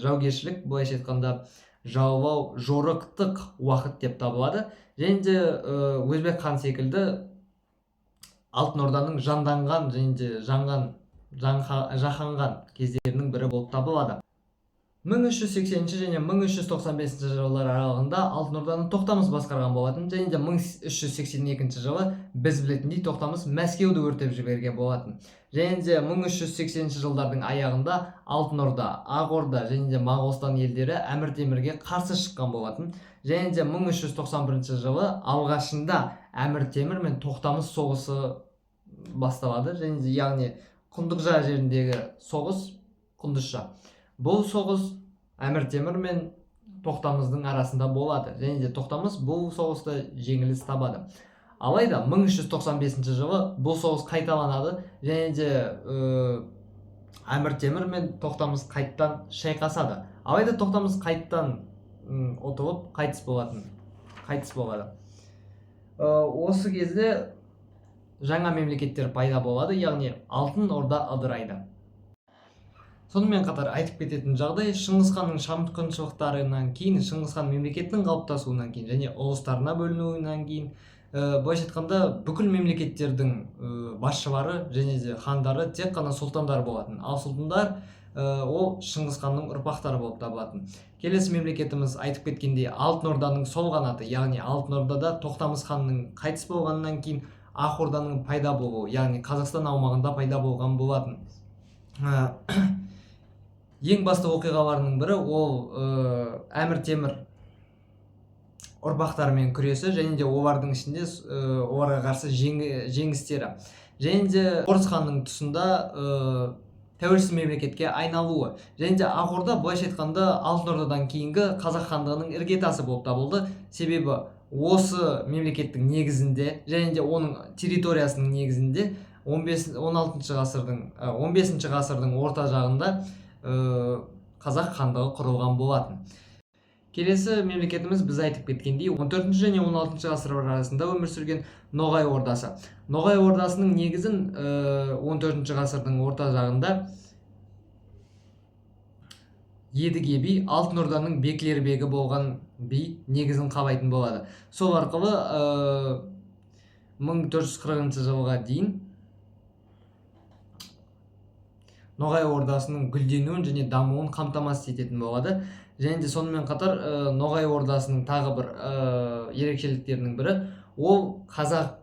A: жаугершілік, былайша айтқанда жаулау жорықтық уақыт деп табылады, және де Өзбек хан секілді Алтын Орданың жанданған және де жаһанған кездерінің бірі болып табылады. 1380 және 1395 жылдар аралығында Алтын Орданы Тоқтамыс басқарған болатын, және де 1382 жылы біз білетіндей Тоқтамыс Мәскеуді өртеп жіберген болатын. Және де 1380 жылдардың аяғында Алтын Орда, Ақ Орда және де Моғолстан елдері Әмір Темірге қарсы шыққан болатын. Және де 1391 жылы алғашында Әмір Темір мен Тоқтамыс соғысы басталады, және де яғни Құндықжа жеріндегі соғыс, Құндызша. Бұл соғыс Әмір Темір мен Тоқтамыстың арасында болады, және де Тоқтамыс бұл соғыста жеңіліс табады. Алайда 1395 жылы бұл соғыс қайталанады, және де Әмір Темір мен Тоқтамыс қайттан шайқасады. Алайда Тоқтамыс қайттан ұтылып қайтыс болады. Осы кезде жаңа мемлекеттер пайда болады, яғни Алтын Орда ыдырайды. Сонымен қатар айтып кететін жағдай, Шыңғысханның шапқыншылықтарынан кейін, Шыңғысхан мемлекетінің қалыптасуынан кейін және ұлыстарына бөлінуінен кейін, былайша айтқанда бүкіл мемлекеттердің басшылары және де хандары тек қана сұлтандар болатын. Ал сұлтандар ол Шыңғысханның ұрпақтары болып табылатын. Келесі мемлекетіміз айтып кеткендей Алтын Орданың сол қанаты, яғни Алтын Ордада Тоқтамыс ханның қайтыс болғаннан кейін Ақ Орданың пайда болуы, яғни Қазақстан аумағында пайда болған болатын. Ең басты оқиғаларының бірі ол Әмір Темір ұрпақтарымен күресі, және де олардың ішінде оларға қарсы жеңістері. Және де Орыс ханның тұсында тәуелсіз мемлекетке айналуы. Және де Ақ Орда былайша айтқанда Алтын Ордадан кейінгі Қазақ хандығының іргетасы болып табылды. Себебі осы мемлекеттің негізінде және де оның территориясының негізінде 15 ғасырдың орта жағында Қазақ хандығы құрылған болатын. Келесі мемлекетіміз біз айтып кеткендей 14 және 16 ғасырлар арасында өмір сүрген Ноғай ордасы. Ноғай ордасының негізін 14 ғасырдың орта жағында Едіге би Алтын Орданың Беклер бегі болған би негізін қалайтын болады. Сол арқылы 1440 жылға дейін Ноғай ордасының гүлденуін және дамуын қамтамасыз ететін болады. Және де сонымен қатар Ноғай ордасының тағы бір ерекшеліктерінің бірі ол қазақ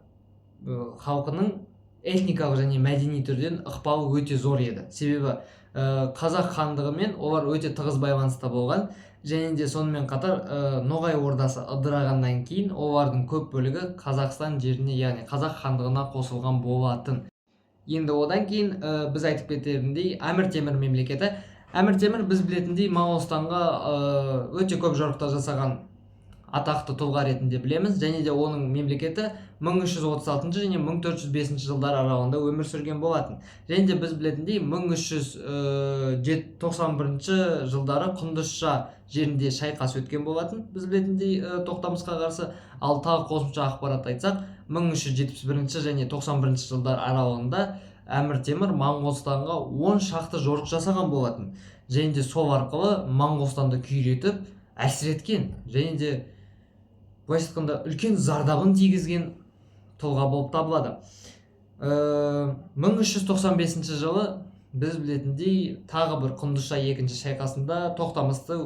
A: халқының этникалық және мәдени түрден ықпалы өте зор еді. Себебі қазақ хандығымен олар өте тығыз байланыста болған. Және де сонымен қатар Ноғай ордасы ыдырағаннан кейін олардың көп бөлігі Қазақстан жеріне, яғни қазақ хандығына қосылған болатын. Енді одан кейін біз айтып кетеріндей Әмір Темір мемлекеті. Әмір Темір біз білетіндей Моғолстанға өте көп жорықтар жасаған атақты тұлға ретінде білеміз. Және де оның мемлекеті 1336 және 1405 жылдар аралығында өмір сүрген болатын. Және де біз білетіндей 1391 жылдары Құндызша жерінде шайқас өткен болатын. Біз білетіндей Тоқтамысқа қарсы. Ал тағы қосымша ақпарат айтсақ, 1371 және 91 жылдар аралығында Әмір Темір Моңғолстанға 10 шақты жорық жасаған болатын. Және де сол арқылы Моңғолстанды күйретіп әлсіреткен. Және де былайша айтқанда үлкен зардабын тигізген тұлға болып табылады. 1395 жылы біз білетіндей тағы бір Құндызша екінші шайқасында Тоқтамысты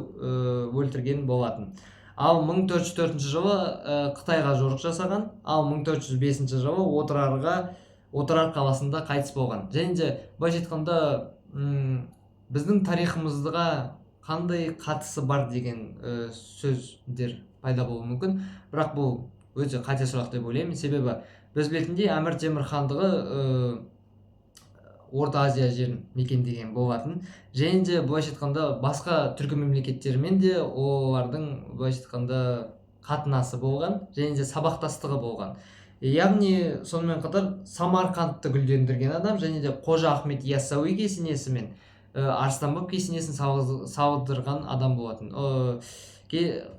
A: өлтірген болатын. Ал 1404 жылы Қытайға жорық жасаған, ал 1405 жылы Отырар қаласында қайтыс болған. Және де былайша айтқанда біздің тарихымызға қандай қатысы бар деген сөздер пайда болуы мүмкін. Бірақ бұл өте қате сұрақ деп ойлаймын. Себебі біз білетіндей Әмір Темір хандығы Орта Азия жерін мекендеген болатын. Және де былайша айтқанда басқа түркі мемлекеттерімен де олардың былайша айтқанда қатынасы болған, және де сабақтастығы болған. Яғни сонымен қатар Самарқандты гүлдендірген адам, және де Қожа Ахмет Яссауи кесенесі мен Арыстан баб кесенесін салдырған адам болатын.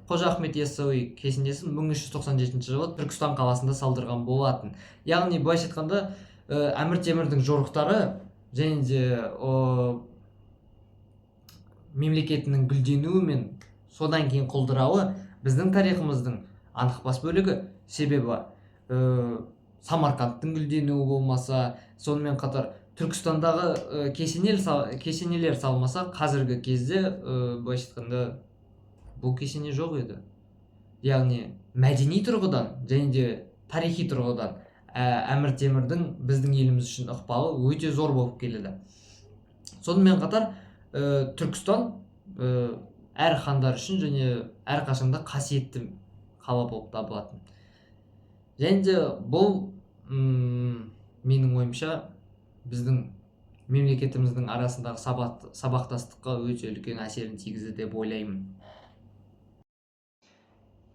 A: Қожа Ахмет Яссауи кесенесін 1397 жылы Түркістан қаласында салдырған болатын. Яғни былайша айтқанда Әмір Темірдің жорықтары және де мемлекетінің гүлденуі мен содан кейін құлдырауы біздің тарихымыздың анықпас бөлігі. Себебі Самарқандтың гүлденуі болмаса, сонымен қатар Түркістандағы кесенелер салмаса, қазіргі кезде былайша айтқанда бұл кесене жоқ еді. Яғни мәдени тұрғыдан және де тарихи тұрғыдан Әмір Темірдің біздің еліміз үшін ықпалы өте зор болып келеді. Сонымен қатар Түркістан әр хандар үшін және әр қашанда қасиетті қала болып табылатын. Және де бұл менің ойымша біздің мемлекетіміздің арасындағы сабақтастыққа өте үлкен әсерін тигізді деп ойлаймын.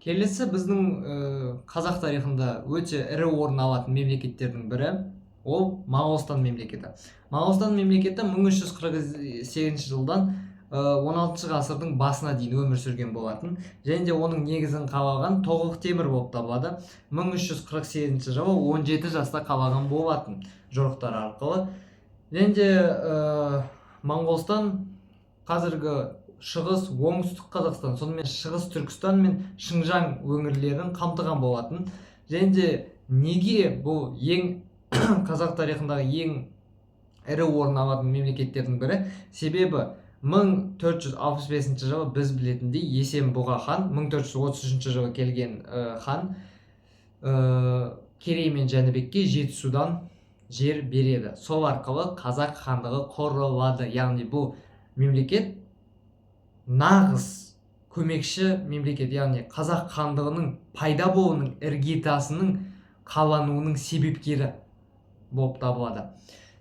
A: Келесі біздің қазақ тарихында өте ірі орын алатын мемлекеттердің бірі ол Моғолстан мемлекеті. Моғолстан мемлекеті 1348 жылдан 16 ғасырдың басына дейін өмір сүрген болатын. Және де оның негізін қалаған Тоғылық Темір болып табылады. 1348 жылы 17 жаста қалаған болатын жорықтар арқылы. Және де Моңғолстан қазіргі шығыс, оңтүстік Қазақстан, сонымен шығыс Түркістан мен Шыңжаң өңірлерін қамтыған болатын. Және де неге бұл қазақ тарихындағы ең ірі орын алатын мемлекеттердің бірі? Себебі 1465 жылы біз білетіндей Есен-Бұға хан, 1433 жылы келген хан Керей мен Жәнібекке Жетісудан жер береді. Сол арқылы қазақ хандығы құрылады. Яғни бұл мемлекет нағыз көмекші мемлекет, яғни қазақ хандығының пайда болуының іргетасының қалануының себепкері болып табылады.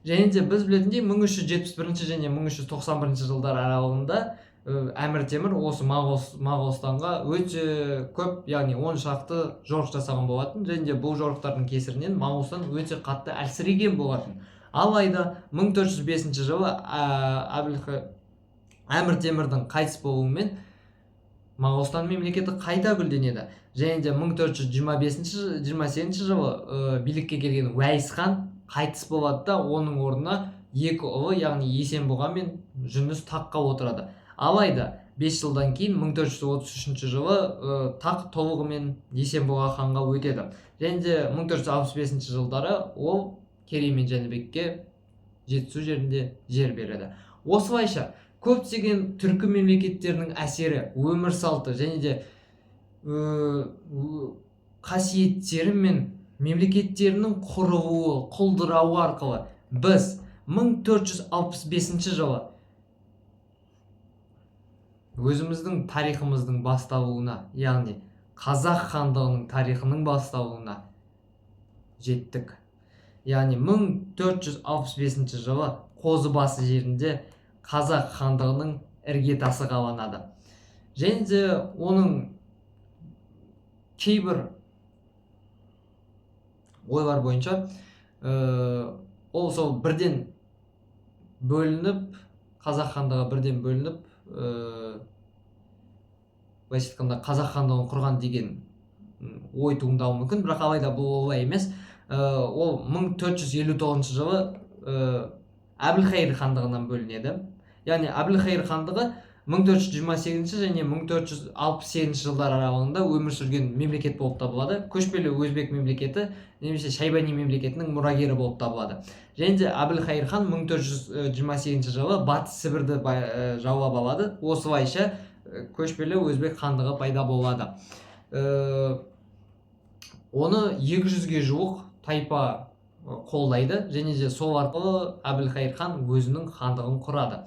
A: Және де біз білетіндей 1371 және 1391 жылдар аралығында Әмір Темір осы Моғолстанға өте көп, яғни 10 шақты жорық жасаған болатын. Және де бұл жорықтардың кесірінен Моғолстан өте қатты әлсіреген болатын. Алайда 1405 жылы Әмір Темірдің қайтыс болуымен Моғолстан мемлекеті қайта гүлденеді. Және де 1427 жылы билікке келген Уәйіс хан қайтыс болады да оның орнына екі ұлы, яғни Есен-Бұға мен Жүніс таққа отырады. Алайда 5 жылдан кейін 1433 жылы тақ толығымен Есен-Бұға ханға өтеді. Және де 1465 жылдары ол Керей мен Жәнібекке Жетісу жерінде жер береді. Осылайша көптеген түркі мемлекеттерінің әсері, өмір салты және де қасиеттері мен мемлекеттерінің құрылуы, құлдырауы арқылы біз 1465 жылы өзіміздің тарихымыздың басталуына, яғни қазақ хандығының тарихының басталуына жеттік. Яғни 1465 жылы Қозыбасы жерінде қазақ хандығының іргетасы қаланады. Және де оның кейбір ойлар бойынша ол сол бірден бөлініп, қазақ хандығы бірден бөлініп, былайша айтқанда қазақ хандығын құрған деген ой туындауы мүмкін, бірақ алайда бұл олай емес. Ол 1459 жылы Әбілхайыр хандығынан бөлінеді. Яғни Әбілхайыр хандығы 1428 және 1468 жылдар аралығында өмір сүрген мемлекет болып табылады. Көшпелі өзбек мемлекеті немесе Шайбани мемлекетінің мұрагері болып табылады. Және де Әбілхайыр хан 1428 жылы Батыс Сібірді жаулап алады. Осылайша көшпелі өзбек хандығы пайда болады. Оны 200-ге жуық тайпа қолдайды, және де сол арқылы Әбілхайыр хан өзінің хандығын құрады.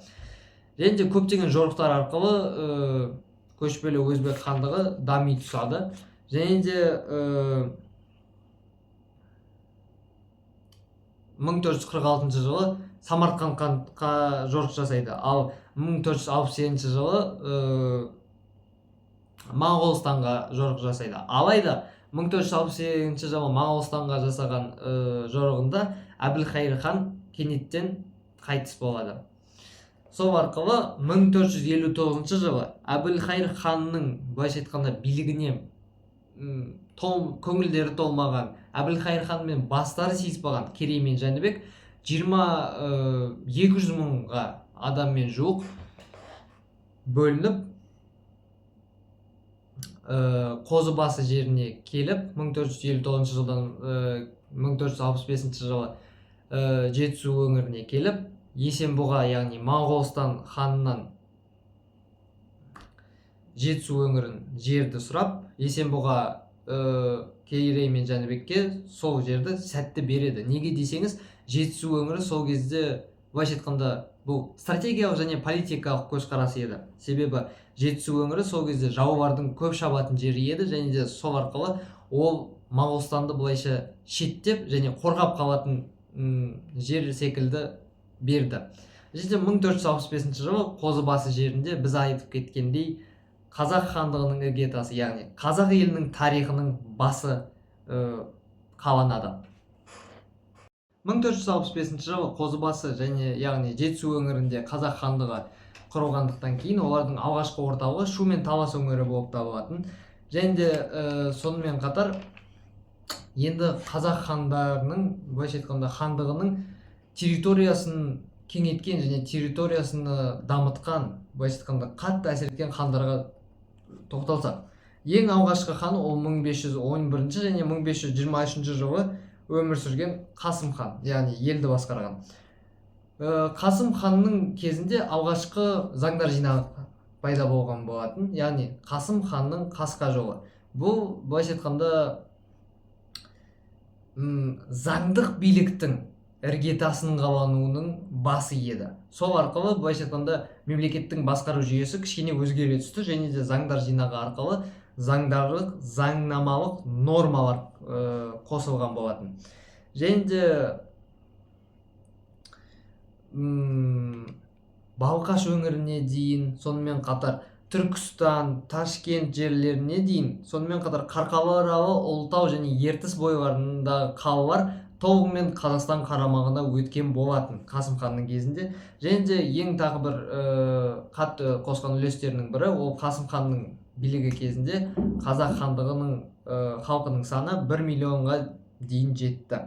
A: Және де көптеген жорықтар арқылы көшпелі өзбек хандығы дами түсады. Және де 1446 жылы Самарқандқа жорық жасайды. Ал 1467 жылы Моғолстанға жорық жасайды. Алайда 1468 жылы Моғолстанға жасаған жорығында Әбілхайыр хан кенеттен қайтыс болады. Сол арқылы 1459 жылы Әбілхайыр ханның былайша айтқанда билігіне көңілдері толмаған, Әбілхайыр ханмен бастары сыйыспаған Керей мен Жәнібек 200 мыңға адаммен жуық бөлініп Қозыбасы жеріне келіп, 1459 жылдан 1465 жылы Жетісу өңіріне келіп, Есенбұға, яғни Моғолстан ханынан Жетісу өңірін жерді сұрап, Есенбұға Керей мен Жәнібекке сол жерді сәтті береді. Неге десеңіз, Жетісу өңірі сол кезде былайша айтқанда бұл стратегиялық және политикалық көзқарас еді. Себебі Жетісу өңірі сол кезде жаулардың көп шабатын жері еді, және де сол арқылы ол Моғолстанды былайша шеттеп және қорғап қалатын жер секілді берді. Және де 1465 жылы Қозыбасы жерінде біз айтып кеткендей қазақ хандығының іргетасы, яғни қазақ елінің тарихының басы қаланады. 1465 жылы Қозыбасы және яғни Жетісу өңірінде қазақ хандығы құрылғандықтан кейін олардың алғашқы орталығы Шу мен Талас өңірі болып табылатын. Және де сонымен қатар енді қазақ хандарының былайша айтқанда хандығының территориясын кеңейткен және территориясыны дамытқан, былайша айтқанда қатты әсер еткен хандарға тоқталсақ, ең алғашқы хан ол 1511 және 1523 жылы өмір сүрген Қасым хан, яғни елді басқарған. Қасым ханның кезінде алғашқы заңдар жинағы пайда болған болатын, яғни Қасым ханның қасқа жолы. Бұл былайша айтқанда заңдық биліктің іргетасының қалануының басы еді. Сол арқылы былайша айтқанда мемлекеттің басқару жүйесі кішкене өзгере түсті, және де заңдар жинағы арқылы заңнамалық нормалар қосылған болатын. Және де Балқаш өңіріне дейін, сонымен қатар Түркістан, Ташкент жерлеріне дейін, сонымен қатар Қарқаралы, Ұлытау және Ертіс бойларындағы қалалар толығымен Қазақстан қарамағына өткен болатын Қасым ханның кезінде. Және де ең тағы бір қатты қосқан үлестерінің бірі, ол Қасым ханның билігі кезінде қазақ хандығының халқының саны 1 миллионға дейін жетті.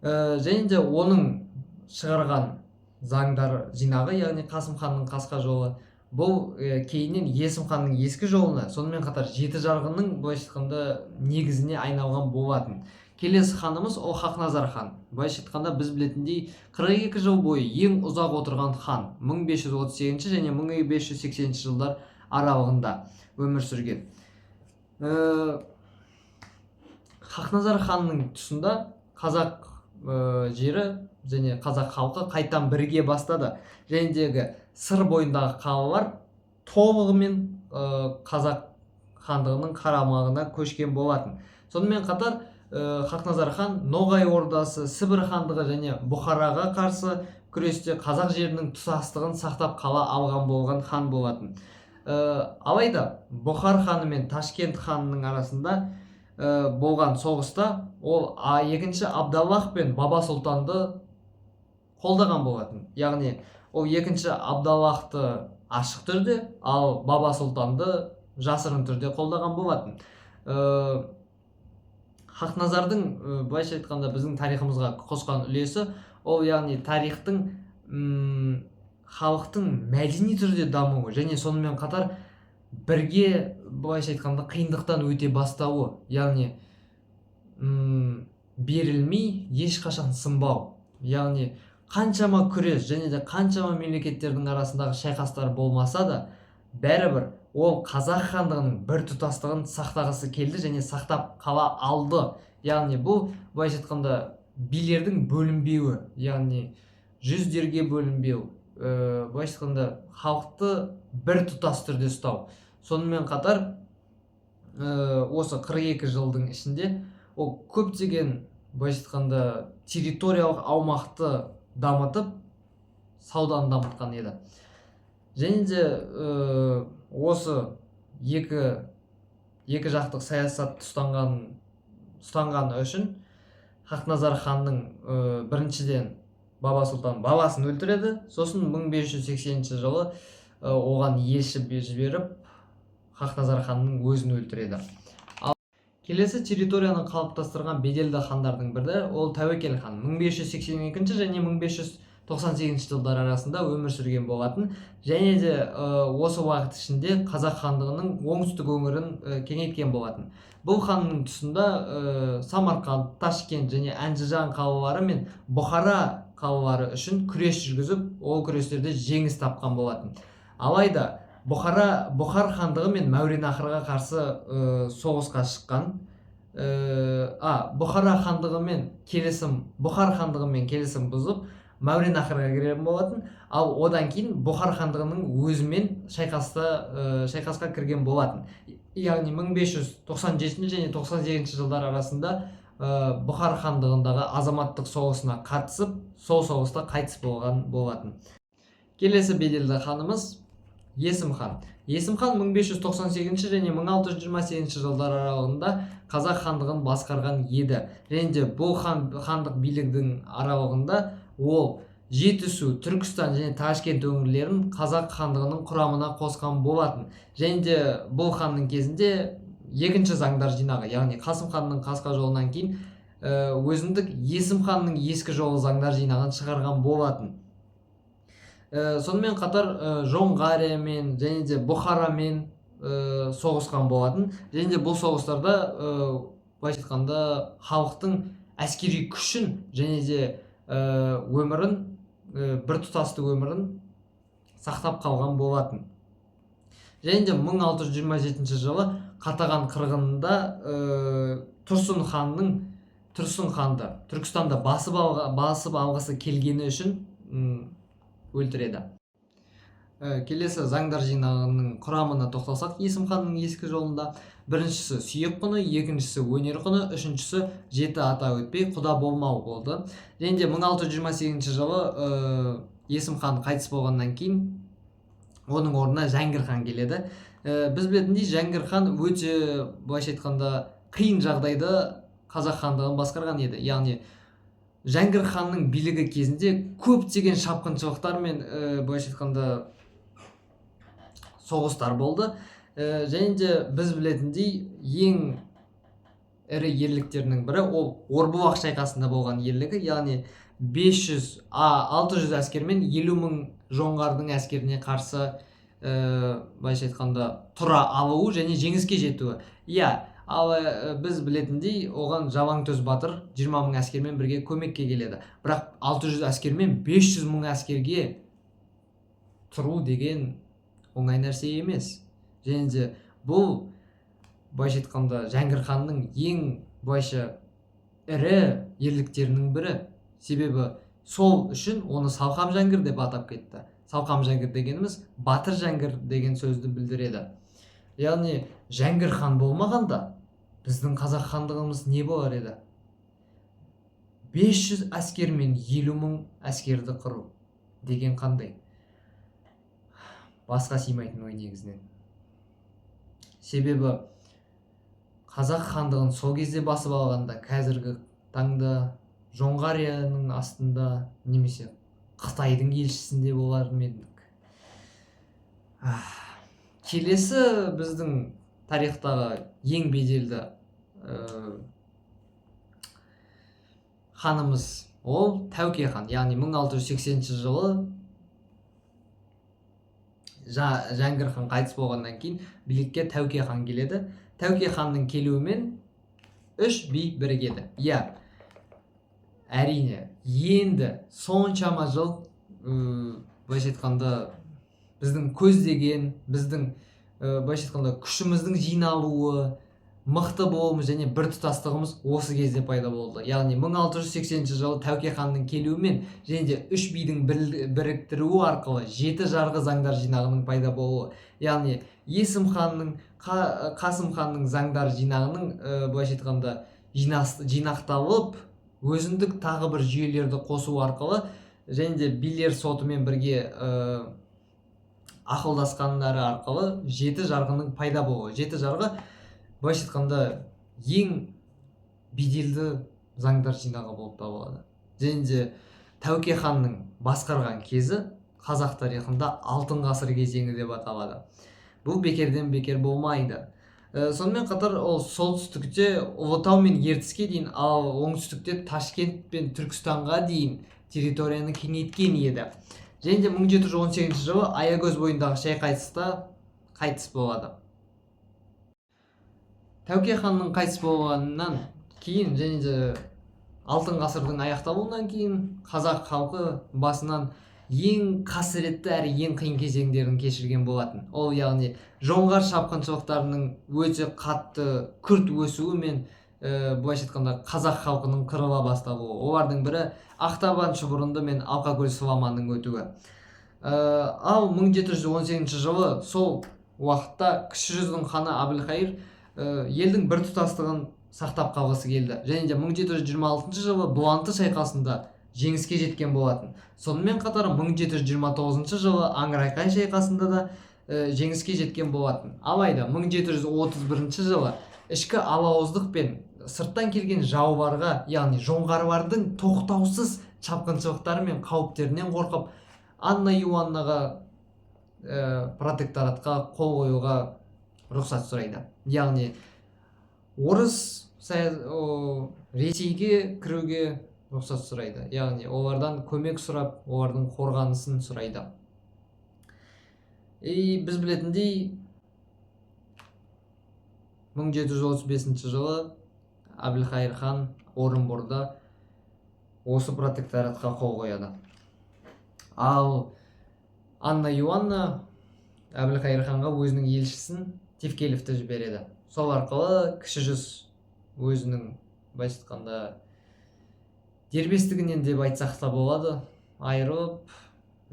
A: Және де оның шығарған заңдар жинағы, яғни Қасым ханның қасқа жолы, бұл кейіннен Есім ханның ескі жолына, сонымен қатар жеті жарғының былайша айтқанда негізіне айналған болатын. Келесі ханымыз ол Хақназар хан. Былайша айтқанда біз білетіндей 42 жыл бойы ең ұзақ отырған хан, 1538 және 1580 жылдар аралығында өмір сүрген. Хақназар ханның тұсында қазақ жері және қазақ халқы қайтадан бірге бастады. Және дегі сыр бойындағы қалалар тобығымен қазақ хандығының қарамағына көшкен болатын. Сонымен қатар Хақназар хан Ноғай ордасы, Сібір хандығы және Бұхараға қарсы күресте қазақ жерінің тұтастығын сақтап қала алған болған хан болатын. Алайда Бұхар ханы мен Ташкент ханының арасында болған соғыста ол екінші Абдаллах пен Баба Сұлтанды қолдаған болатын. Яғни ол екінші Абдаллахты ашық түрде, ал Баба Сұлтанды жасырын түрде қолдаған болатын. Хақназардың былайша айтқанда біздің тарихымызға қосқан үлесі ол яғни тарихтың халықтың мәдени түрде дамуы және сонымен қатар бірге былайша айтқанда қиындықтан өте бастауы, яғни берілмей ешқашан сынбау. Яғни қаншама күрес және де қаншама мемлекеттердің арасындағы шайқастар болмаса да бәрібір ол қазақ хандығының бір тұтастығын сақтағысы келді және сақтап қала алды. Яғни бұл былайша айтқанда билердің бөлінбеуі, яғни жүздерге бөлінбеу, былайша айтқанда халықты бір тұтас түрде ұстау. Сонымен қатар осы 42 жылдың ішінде ол көптеген былайша айтқанда территориялық аумақты дамытып, сауданы дамытқан еді. Және де осы екі жақтық саясат ұстанғаны үшін Хақназар ханның біріншіден Баба Сұлтан баласын өлтіреді, сосын 1580 жылы оған елші жіберіп Хақназар ханның өзін өлтіреді. Келесі территорияны қалыптастырған беделді хандардың бірі ол Тәуекел хан 1582 және 1598 жылдар арасында өмір сүрген болатын. Және де осы уақыт ішінде қазақ хандығының оңтүстік өңірін кеңейткен болатын. Бұл ханның тұсында Самарқанд, Ташкент және Әнжижан қалалары мен Бұхара қалалары үшін күрес жүргізіп, ол күрестерде жеңіс тапқан болатын. Алайда Бұхар хандығы мен Мәуереннахрға қарсы соғысқа шыққан. Бұхар хандығымен келісім бұзып, Мәуереннахрға кірген болатын. Ал одан кейін Бұхар хандығының өзімен шайқасқа кірген болатын. Яғни 1597 және 98 жылдар арасында Бұхар хандығындағы азаматтық соғысына қатысып, сол соғыста қайтыс болған болатын. Келесі беделді ханымыз Есім хан. Есім хан 1598 және 1628 жылдар аралығында қазақ хандығын басқарған еді. Және де бұл хандық билігінің аралығында ол Жетісу, Түркістан және Ташкент өңірлерін қазақ хандығының құрамына қосқан болатын. Және де бұл ханның кезінде екінші заңдар жинағы, яғни Қасым ханның қасқа жолынан кейін өзіндік Есім ханның ескі жолы заңдар жинағын шығарған болатын. Сонымен қатар Жоңғариямен және де Бұхарамен соғысқан болатын. Және де бұл соғыстарда былайша айтқанда халықтың әскери күшін және де өмірін, бір тұтасты өмірін сақтап қалған болатын. Және де 1627 жылы Қатаған қырғынында Тұрсын ханды Түркістанда басып алғысы келгені үшін өлтіреді. Келесі заңдар жинағының құрамына тоқталсақ, Есім ханның ескі жолында біріншісі сүйек құны, екіншісі өнер құны, үшіншісі жеті ата өтпей құда болмау болды. Және де 1628 жылы Есім хан қайтыс болғаннан кейін оның орнына Жәңгір хан келеді. Біз білетіндей Жәңгір хан өте былайша айтқанда қиын жағдайда қазақ хандығын басқарған еді. Яғни Жәңгір ханның билігі кезінде көптеген шапқыншылықтар мен былайша айтқанда соғыстар болды. Және де біз білетіндей ең ірі ерліктерінің бірі ол Орбұлақ шайқасында болған ерлігі, яғни 600 әскермен 50.000 жоңғардың әскеріне қарсы былайша айтқанда тұра алуы және жеңіске жетуі. Ал біз білетіндей оған Жалаңтөс батыр 20.000 әскермен бірге көмекке келеді. Бірақ 600 әскермен 500.000 әскерге тұру деген оңай нәрсе емес. Және де бұл былайша айтқанда Жәңгір ханның ең былайша ірі ерліктерінің бірі. Себебі сол үшін оны Салқам Жәңгір деп атап кетті. салқам жәңгір дегеніміз батыр жәңгір деген сөзді білдіреді. Яғни жәңгір хан болмағанда біздің қазақ хандығымыз не болар еді? 500 әскермен 50 мың әскерді құру деген қандай? Басқа сыймайтын ой негізінен. Себебі қазақ хандығын сол кезде басып алғанда қазіргі таңда Жоңғарияның астында немесе Қытайдың елшісінде болар ма едік? Келесі біздің тарихтағы ең беделді ханымыз ол Тәуке хан, яғни 1680 жылы Жәңгір хан қайтыс болғаннан кейін билікке Тәуке хан келеді. Тәуке ханның келуімен 3 би бірігеді. Әрине, енді соншама жыл былайша айтқанда біздің көздеген, біздің былайша айтқанда күшіміздің жиналуы, мықты болуымыз және біртұтастығымыз осы кезде пайда болды. Яғни 1680 жылы Тәуке ханның келуімен және де 3 бидің біріктіруі арқылы 7 жарғы заңдар жинағының пайда болуы. Яғни Есім ханның, Қасым ханның заңдар жинағының былайша айтқанда жинақталып, өзіндік тағы бір жүйелерді қосу арқылы және де билер сотымен бірге ақылдасқандары арқылы 7 жарғының пайда болуы. 7 жарғы былайша айтқанда ең беделді заңдар жинағы болып табылады. Және де Тәуке ханның басқарған кезі қазақ тарихында алтын ғасыр кезеңі деп аталады. Бұл бекерден бекер болмайды. Сонымен қатар ол солтүстікте Ұлытау мен Ертіске дейін, ал оңтүстікте Ташкент пен Түркістанға дейін территорияны кеңейткен еді. Және де 1718 жылы Аягөз бойындағы шайқаста қайтыс болады. Тәуке ханның қайтыс болғаннан кейін және де алтын ғасырдың аяқталуынан кейін қазақ халқы басынан ең қасіретті әрі ең қиын кезеңдерін кешірген болатын. Ол яғни жоңғар шапқыншылықтарының өте қатты күрт өсуі мен былайша айтқанда қазақ халқының қырыла басталуы. Олардың бірі Ақтабан шұбырынды мен Алқакөл сұламанның өтуі. Ал 1718 жылы сол уақытта кіші жүздің ханы Әбілқайыр елдің біртұтастығын сақтап қалғысы келді. Және де 1726 жылы Бұланты шайқасында жеңіске жеткен болатын. Сонымен қатар 1729 жылы Аңырайқан шайқасында да жеңіске жеткен болатын. Алайда 1731 жылы ішкі алауыздық пен сырттан келген жауларға, яғни жоңғарлардың тоқтаусыз шапқыншылықтары мен қауіптерінен қорқып, Анна Иоаннаға протекторатқа қол қоюға рұқсат сұрайды. Яғни орыс Ресейге кіруге рұқсат сұрайды. Яғни олардан көмек сұрап, олардың қорғанысын сұрайды. Біз білетіндей 1735 жылы Әбілқайыр хан Орынборда осы протекторатқа қол қояды. Ал Анна Иоанна Әбілқайыр ханға өзінің елшісін Тевкелевті жібереді. Сол арқылы кіші жүз өзінің былайша айтқанда дербестігінен деп айтсақ та болады, айырылып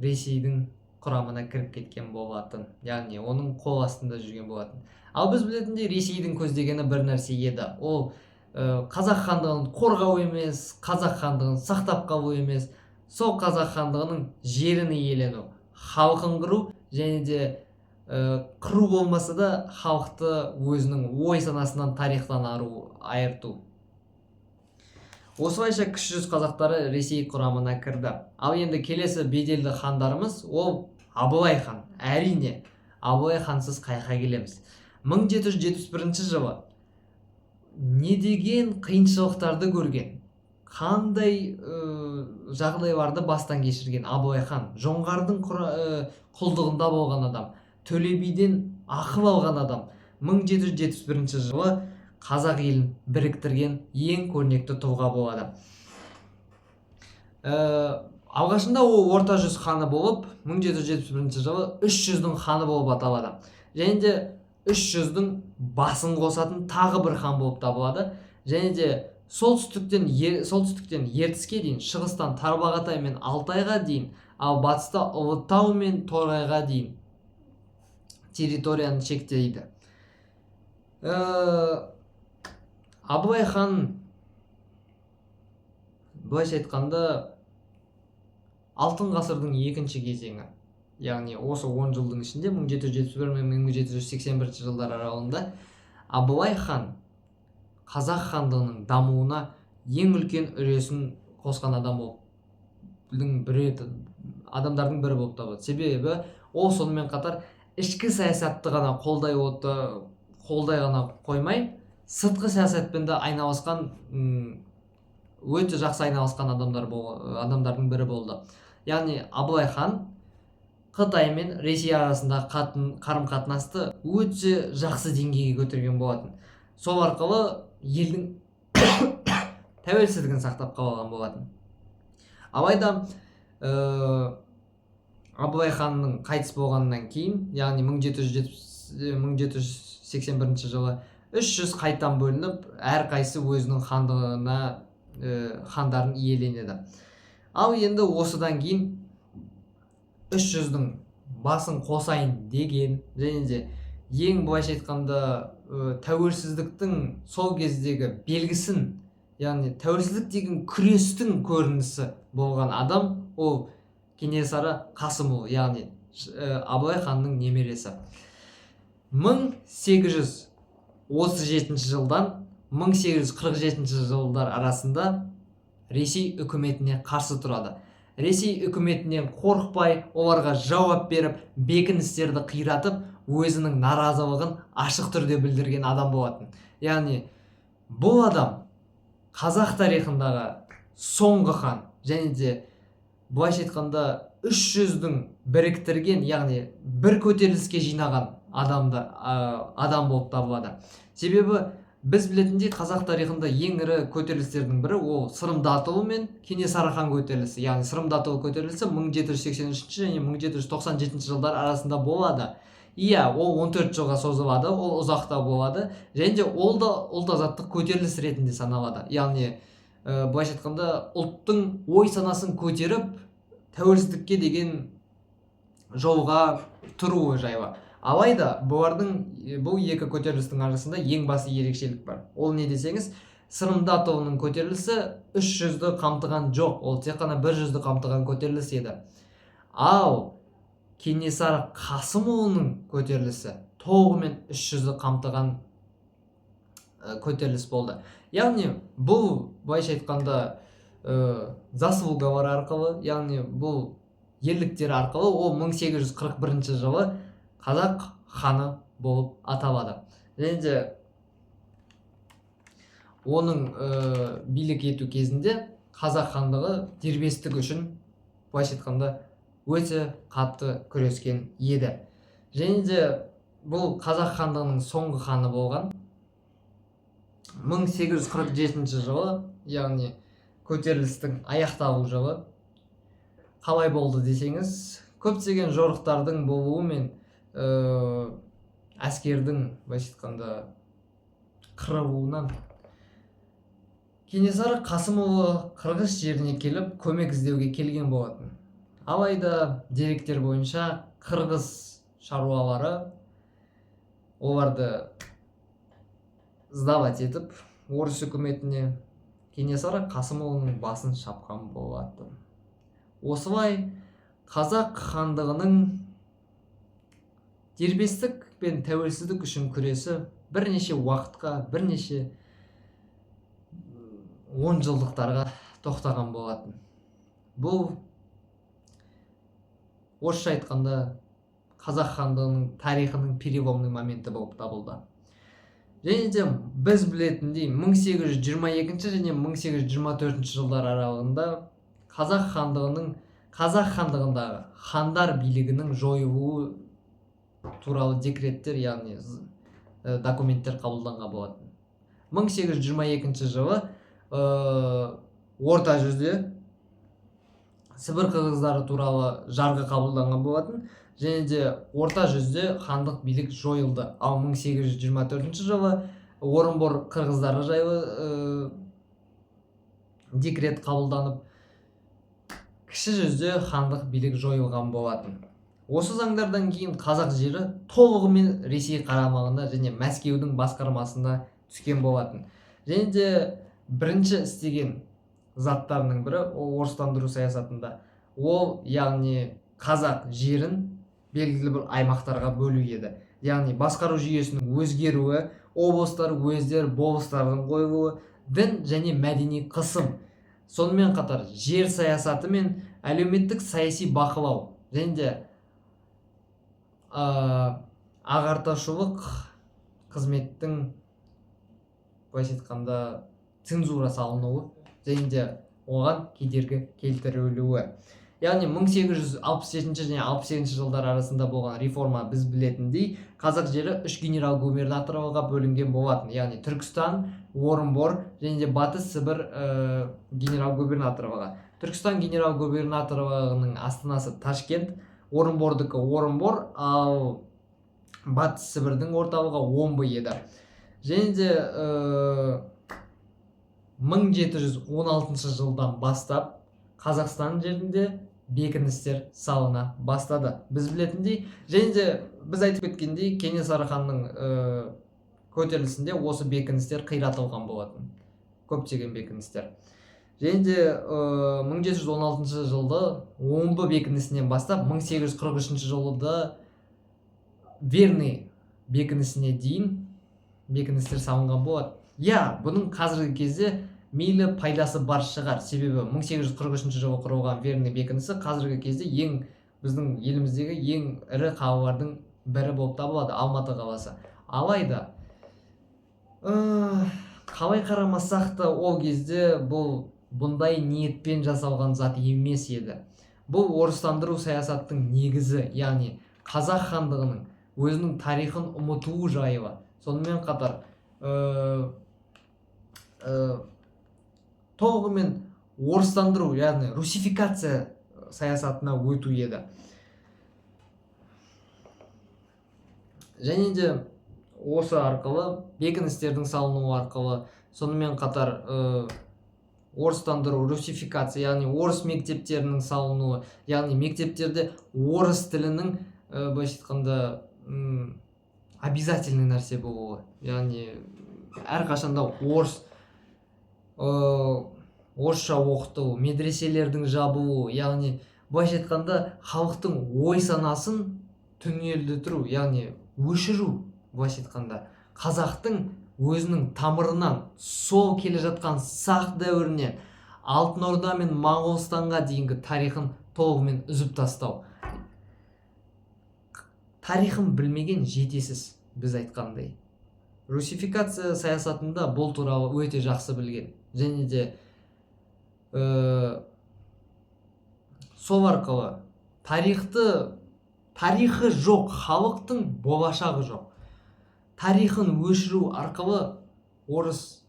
A: Ресейдің құрамына кіріп кеткен болатын. Яғни оның қол астында жүрген болатын. Ал біз білетіндей Ресейдің көздегені бір нәрсе еді. Ол қазақ хандығын қорғау емес, қазақ хандығын сақтап қалу емес, сол қазақ хандығының жерін иелену, халқын құру және де қыру болмаса да халықты өзінің ой санасынан, тарихтан айырту. Осылайша кіші жүз қазақтары Ресей құрамына кірді. Ал енді келесі беделді хандарымыз ол Абылай хан. Әрине, Абылай хансыз қайқа келеміз. 1771 жылы не деген қиыншылықтарды көрген, қандай жағдайларды бастан кешірген Абылай хан. Жоңғардың құлдығында болған адам, Төле биден ақыл алған адам. 1771 жылы қазақ елін біріктірген ең көрнекті тұлға болады. Алғашында ол орта жүз ханы болып, 1771 жылы 300-дің ханы болып аталады. Және де 300-дің басын қосатын тағы бір хан болып табылады. Және де солтүстіктен ертіске дейін, шығыстан тарбағатай мен алтайға дейін, ал батыста ұлытау мен торғайға дейін территорияны шектейді. Абылай хан былайша айтқанда алтын ғасырдың екінші кезеңі, яғни осы 10 жылдың ішінде 1771 мен 1781 жылдар аралығында Абылай хан қазақ хандығының дамуына ең үлкен үлесін қосқан адамдардың бірі болып табылады. Себебі ол сонымен қатар ішкі саясатты ғана қолдай ғана қоймай, сыртқы саясатпен де айналысқан, өте жақсы айналысқан адамдардың бірі болды. Яғни Абылай хан Қытай мен Ресей арасындағы қарым-қатынасты өте жақсы деңгейге көтерген болатын. Сол арқылы елдің тәуелсіздігін сақтап қалған болатын. Алайда Абылай ханның қайтыс болғаннан кейін, яғни 1781 жылы 300 қайтан бөлініп, әрқайсы өзінің хандарын иеленеді. Ал енді осыдан кейін 300-дің басын қосайын деген, және де ең былайша айтқанда тәуелсіздіктің сол кездегі белгісін, яғни тәуелсіздік деген күрестің көрінісі болған адам ол Кенесары Қасымұлы, яғни Абылай ханның немересі. 1837 жылдан 1847 жылдар арасында Ресей үкіметіне қарсы тұрады. Ресей үкіметінен қорықпай, оларға жауап беріп, бекіністерді қиратып, өзінің наразылығын ашық түрде білдірген адам болатын. Яғни бұл адам қазақ тарихындағы соңғы хан, және де былайша айтқанда 300-дің біріктірген, яғни бір көтеріліске жинаған адам болып табылады. Себебі біз білетіндей қазақ тарихында ең ірі көтерілістердің бірі ол Сырым датұлы мен Кенесары хан көтерілісі. Яғни Сырым датұлы көтерілісі 1783 және 1797 жылдар арасында болады. Ол 14 жылға созылады, ол ұзақта болады, және де ол да ұлт-азаттық көтеріліс ретінде саналады. Яғни былайша айтқанда ұлттың ой санасын көтеріп, тәуелсіздікке деген жолға тұруы жайлы. Алайда бұл екі көтерілістің арасында ең басты ерекшелік бар. Ол не десеңіз, Сырым датұлының көтерілісі 300-ді қамтыған жоқ, ол тек қана 100-ді қамтыған көтеріліс еді. Ал Кенесары Қасымұлының көтерілісі толығымен 300-ді қамтыған көтеріліс болды. Яғни бұл былайша айтқанда заслугалар арқылы, яғни бұл ерліктер арқылы ол 1841 жылы қазақ ханы болып аталады. Және де оның билік ету кезінде қазақ хандығы дербестік үшін былайша айтқанда өте қатты күрескен еді. Және де бұл қазақ хандығының соңғы ханы болған 1847 жылы, яғни көтерілістің аяқталу жылы қалай болды десеңіз, көптеген жорықтардың болуы мен әскердің былайша айтқанда қырылуынан Кенесары Қасымұлы қырғыз жеріне келіп көмек іздеуге келген болатын. Алайда деректер бойынша қырғыз шаруалары оларды сдавать етіп, орыс үкіметіне Кенесары Қасымұлының басын шапқан болатын. Осылай қазақ хандығының дербестік пен тәуелсіздік үшін күресі бірнеше уақытқа, бірнеше 10 жылдықтарға тоқтаған болатын. Бұл орысша айтқанда қазақ хандығының тарихының переломный моменті болып табылды. Және де біз білетіндей 1822 және 1824 жылдар аралығында қазақ хандығындағы хандар билігінің жойылуы туралы декреттер, яғни документтер қабылданған болатын. 1822 жылы орта жүзде Сібір қырғыздары туралы жарғы қабылданған болатын, және де орта жүзде хандық билік жойылды. Ал 1824 жылы Орынбор қырғыздары жайлы декрет қабылданып кіші жүзде хандық билік жойылған болатын. Осы заңдардан кейін қазақ жері толығымен Ресей қарамағында және Мәскеудің басқармасына түскен болатын. Және де бірінші істеген заттарының бірі орыстандыру саясатында ол яғни қазақ жерін белгілі бір аймақтарға бөлу еді. Яғни басқару жүйесінің өзгеруі, облыстар, уездер, болыстардың қойылуы, дін және мәдени қысым, сонымен қатар жер саясаты мен әлеуметтік саяси бақылау және де ағартушылық қызметтің былайша айтқанда цензура салынуы және де оған кедергі келтірілуі. Яғни 1867 және 68 жылдар арасында болған реформа біз білетіндей қазақ жері 3 генерал-губернаторлыққа бөлінген болатын. Яғни Түркістан, Орынбор және де Батыс Сібір генерал-губернаторлығы. Түркістан генерал-губернаторлығының астанасы Ташкент, Орынбордікі Орынбор, ал Батыс Сібірдің орталығы Омбы еді. Және де 1716 жылдан бастап Қазақстан жерінде бекіністер салына бастады. Біз білетіндей, және де біз айтып кеткендей, Кенесары ханның көтерілісінде осы бекіністер қиратылған болатын. Көптеген бекіністер. Және де 1716 жылды Омбы бекінісінен бастап 1843 жылда Верный бекінісіне дейін бекіністер салынған болады. Бұның қазіргі кезде мейлі пайдасы бар шығар. Себебі 1843 жылы құрылған Верный бекінісі қазіргі кезде біздің еліміздегі ең ірі қалалардың бірі болып табылады, Алматы қаласы. Алайда қалай қарамасақ та ол кезде бұл бұндай ниетпен жасалған зат емес еді. Бұл орыстандыру саясаттың негізі, яғни қазақ хандығының өзінің тарихын ұмытуы жайы. Сонымен қатар толығымен орыстандыру, яғни русификация саясатына өту еді. Және де осы арқылы бекіністердің салынуы арқылы, сонымен қатар орыстандыру, русификация, яғни орыс мектептерінің салынуы, яғни мектептерде орыс тілінің былайша айтқанда обязательный нәрсе болуы, яғни әрқашанда орысша оқыту, медреселердің жабылуы, яғни былайша айтқанда халықтың ой санасын түнелдетіру, яғни өшіру, былайша айтқанда қазақтың өзінің тамырынан сол келе жатқан сақ дәуірінен Алтын Орда мен Моңғолстанға дейінгі тарихын толығымен үзіп тастау. Тарихын білмеген жетесіз, біз айтқандай. Русификация саясатында бұл туралы өте жақсы білген. Және де сол арқылы тарихы жоқ, халықтың болашағы жоқ. Тарихын өшіру арқылы орыс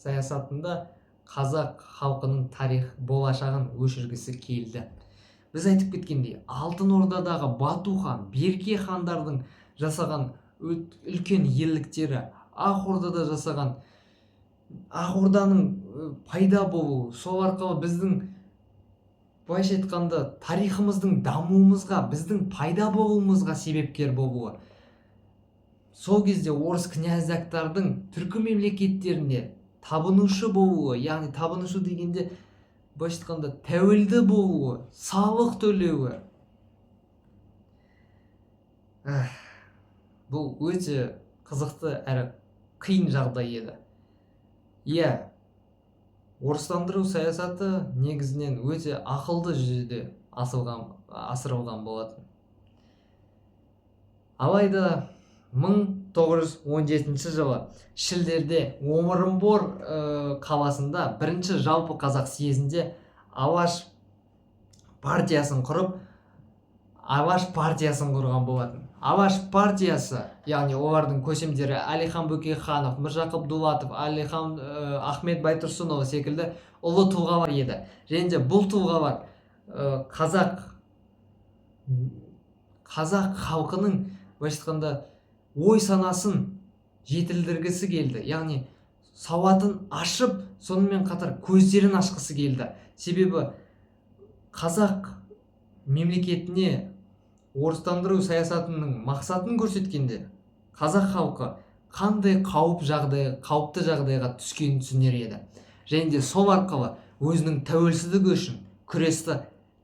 A: саясатында қазақ халқының болашағын өшіргісі келді. Біз айтып кеткендей, Алтын Ордадағы Бату хан, Берке хандардың жасаған үлкен ерліктері, Ақ Ордада жасаған, Ақ Орданың пайда болуы, сол арқылы біздің былайша айтқанда тарихымыздың дамуымызға, біздің пайда болуымызға себепкер болуы. Сол кезде орыс князьдіктардың түркі мемлекеттеріне табынушы болуы, яғни табынушы дегенде былайша айтқанда тәуелді болуы, салық төлеуі. Бұл өте қызықты әрі қиын жағдай еді. Орыстандыру саясаты негізінен өте ақылды жүзеде асырылған болатын. Алайда 1917 жылы шілдеде Орынбор қаласында бірінші жалпы қазақ съезінде Алаш партиясын құрып, Алаш партиясын құрған болатын. Алаш партиясы, яғни олардың көсемдері Әлихан Бөкейханов, Міржақып Дулатов, Ахмет Байтұрсынұлы секілді ұлы тұлғалар еді. Және де бұл тұлғалар қазақ халқының былайша айтқанда ой санасын жетілдіргісі келді. Яғни сауатын ашып, сонымен қатар көздерін ашқысы келді. Себебі қазақ мемлекетіне орыстандыру саясатының мақсатын көрсеткенде қазақ халқы қандай қауіпті жағдайға түскенін түсінер еді. Және де сол арқылы өзінің тәуелсіздігі үшін күресті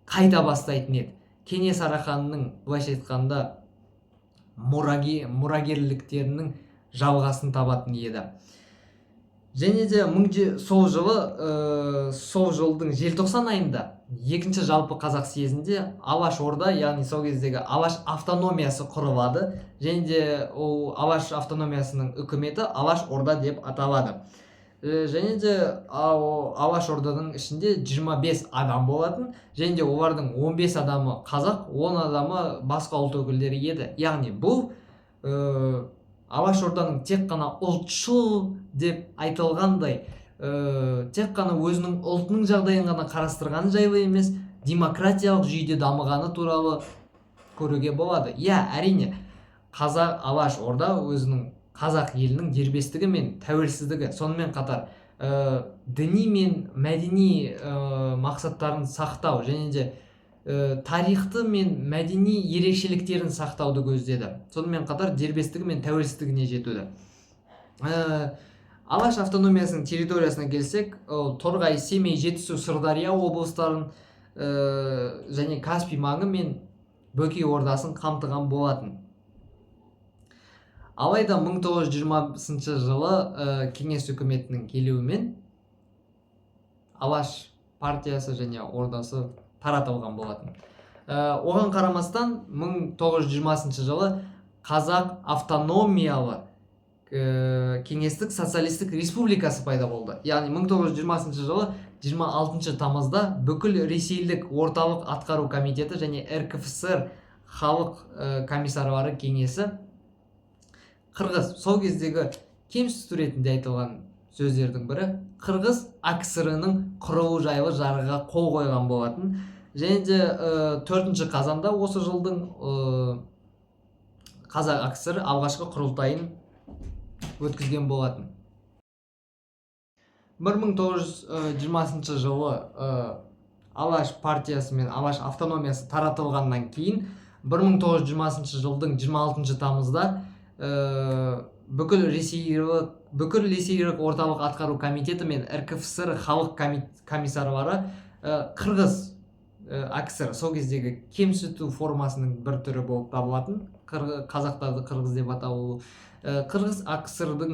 A: қайта бастайтын еді. Кенесары ханның былайша айтқанда мұрагерліктерінің жалғасын табатын еді. Және де сол жылдың желтоқсан айында екінші жалпы қазақ съезінде Алаш Орда, яғни сол кездегі Алаш автономиясы құрылады. Және де ол Алаш автономиясының үкіметі Алаш Орда деп аталады. Және де Алаш Орданың ішінде 25 адам болатын. Және де олардың 15 адамы қазақ, 10 адамы басқа ұлт өкілдері еді. Яғни бұл Алаш Орданың тек қана ұлтшыл деп айтылғандай, тек қана өзінің ұлтының жағдайын ғана қарастырғаны жайлы емес, демократиялық жүйеде дамығаны туралы көруге болады. Әрине, Алаш Орда өзінің қазақ елінің дербестігі мен тәуелсіздігі, сонымен қатар діни мен мәдени мақсаттарын сақтау, және де тарихты мен мәдени ерекшеліктерін сақтауды көздеді. Сонымен қатар дербестігі мен тәуелсіздігіне жетуді. Алаш автономиясының территориясына келсек, Торғай, Семей, Жетісу, Сырдария облыстарын және Каспий маңы мен Бөкей Ордасын қамтыған болатын. Алайда 1920 жылы кеңес үкіметінің келуімен Алаш партиясы және ордасы таратылған болатын. Оған қарамастан 1920 жылы Қазақ автономиялы кеңестік социалистік республикасы пайда болды. Яғни 1920 жылы 26 тамызда бүкіл ресейлік орталық атқару комитеті және РКФСР халық комиссарлары кеңесі Қырғыз, сол кездегі кемсіту ретінде айтылған сөздердің бірі, Қырғыз АКСР-ның құрылу жайлы жарлығына қол қойған болатын. Және де 4 қазанда осы жылдың Қазақ АКСР алғашқы құрылтайын өткізген болатын. 1920 жылы Алаш партиясы мен Алаш автономиясы таратылғаннан кейін 1920 жылдың 26 тамызда бүкіл ресейлік орталық атқару комитеті мен РКФСР халық комиссарлары Қырғыз АКСР, сол кездегі кемсіту формасының бір түрі болып табылатын, қазақтарды қырғыз деп аталуы, Қырғыз АКСР-дың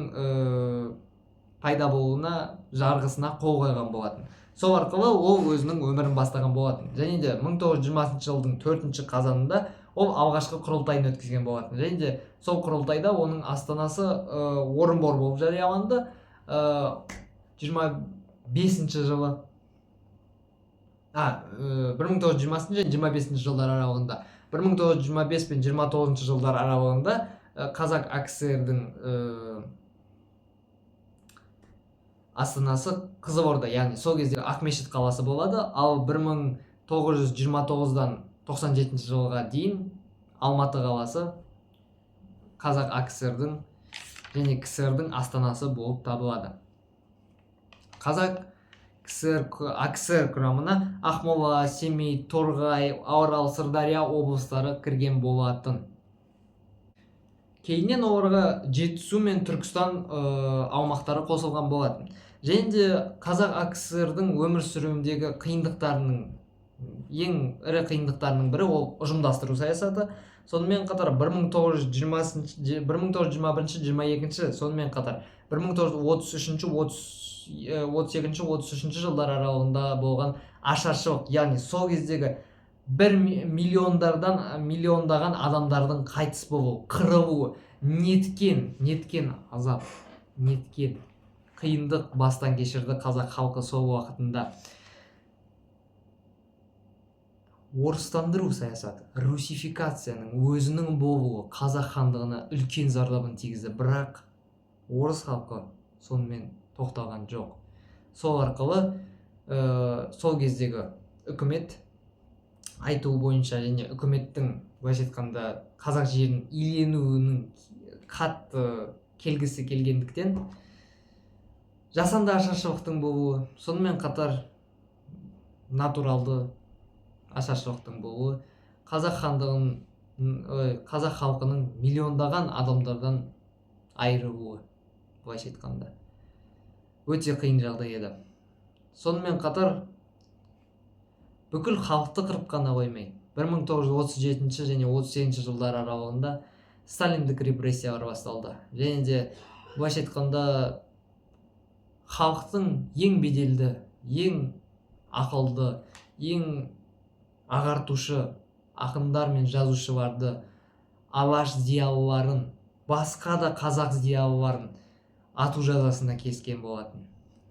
A: пайда болуына жарғысына қол қойған болатын. Сол арқылы ол өзінің өмірін бастаған болатын. Және де 1920 жылдың 4 қазанында ол алғашқы құрылтайын өткізген болатын. Және де сол құрылтайда оның астанасы Орынбор болып жарияланды. 25 жылы 1920 және 25 жылдар аралығында, 1925 пен 29 жылдар аралығында Қазақ АКСР-дің астанасы Қызылорда, яғни сол кезде Ақмешіт қаласы болады. Ал 1929-дан 97 жылға дейін Алматы қаласы Қазақ АКСР-дің және КСР-дің астанасы болып табылады. Қазақ АКСР құрамына Ақмола, Семей, Торғай, Орал, Сырдария облыстары кірген болатын. Кейіннен оларға Жетісу мен Түркістан аумақтары қосылған болатын. Және де Қазақ АКСР-дің өмір сүруіндегі қиындықтарының ең ірі қиындықтарының бірі ол ұжымдастыру саясаты. Сонымен қатар 1921-22, сонымен қатар 1933-33 жылдар аралығында болған ашаршылық, яғни сол кездегі 1 миллиондаған адамдардың қайтыс болуы, қырылуы, неткен азап, неткен қиындық бастан кешірді қазақ халқы сол уақытында. Орыстандыру саясаты, русификацияның өзінің болуы қазақ хандығына үлкен зардабын тигізді, бірақ орыс халқы сонымен тоқталған жоқ. Сол арқылы сол кездегі үкімет айтуы бойынша және үкіметтің былайша айтқанда қазақ жерін иеленуінің қатты келгісі келгендіктен жасанды ашаршылықтың болуы, сонымен қатар натуралды ашаршылықтың болуы қазақ қазақ халқының миллиондаған адамдардан айырылуы, былайша айтқанда өте қиын жағдай еді. Сонымен қатар бүкіл халықты қырып қана қоймай 1937 және 38 жылдар аралығында сталиндік репрессиялар басталды. Және де былайша айтқанда халықтың ең беделді, ең ақылды, ең ағартушы ақындар мен жазушыларды, алаш зиялыларын, басқа да қазақ зиялыларын ату жазасына кескен болатын.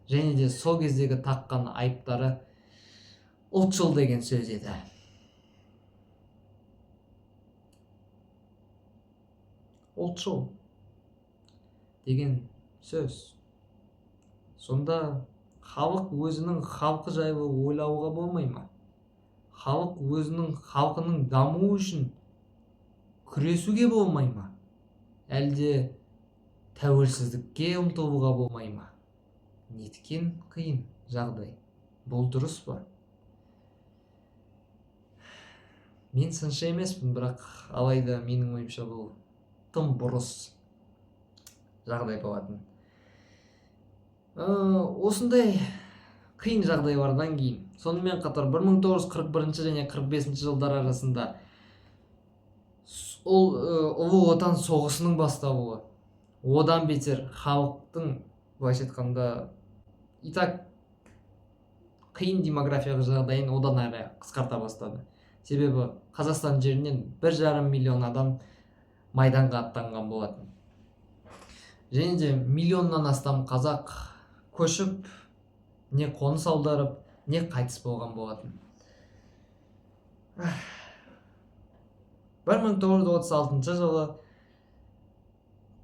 A: Және де сол кездегі таққан айыптары ұлтшыл деген сөз еді. Ұлтшыл деген сөз. Сонда халық өзінің халқы жайлы ойлауға болмай ма? Халық өзінің халқының дамуы үшін күресуге болмай ма? Әлде тәуелсіздікке ұмтылуға болмай ма? Неткен қиын жағдай. Бұл дұрыс па? Мен сыншы емеспін, бірақ алайда менің ойымша бұл тым бұрыс жағдай болатын. Осындай қиын жағдайлардан кейін, сонымен қатар 1941 және 45 жылдар арасында ұлы отан соғысының басталуы, одан бетер халықтың, былайша айтқанда, итак қиын демографиялық жағдайын одан әрі қысқарта бастады. Себебі Қазақстан жерінен 1,5 миллион адам майданға аттанған болатын. Және де миллионнан астам қазақ көшіп, не қоныс аударып, не қайтыс болған болатын. 1936 жылы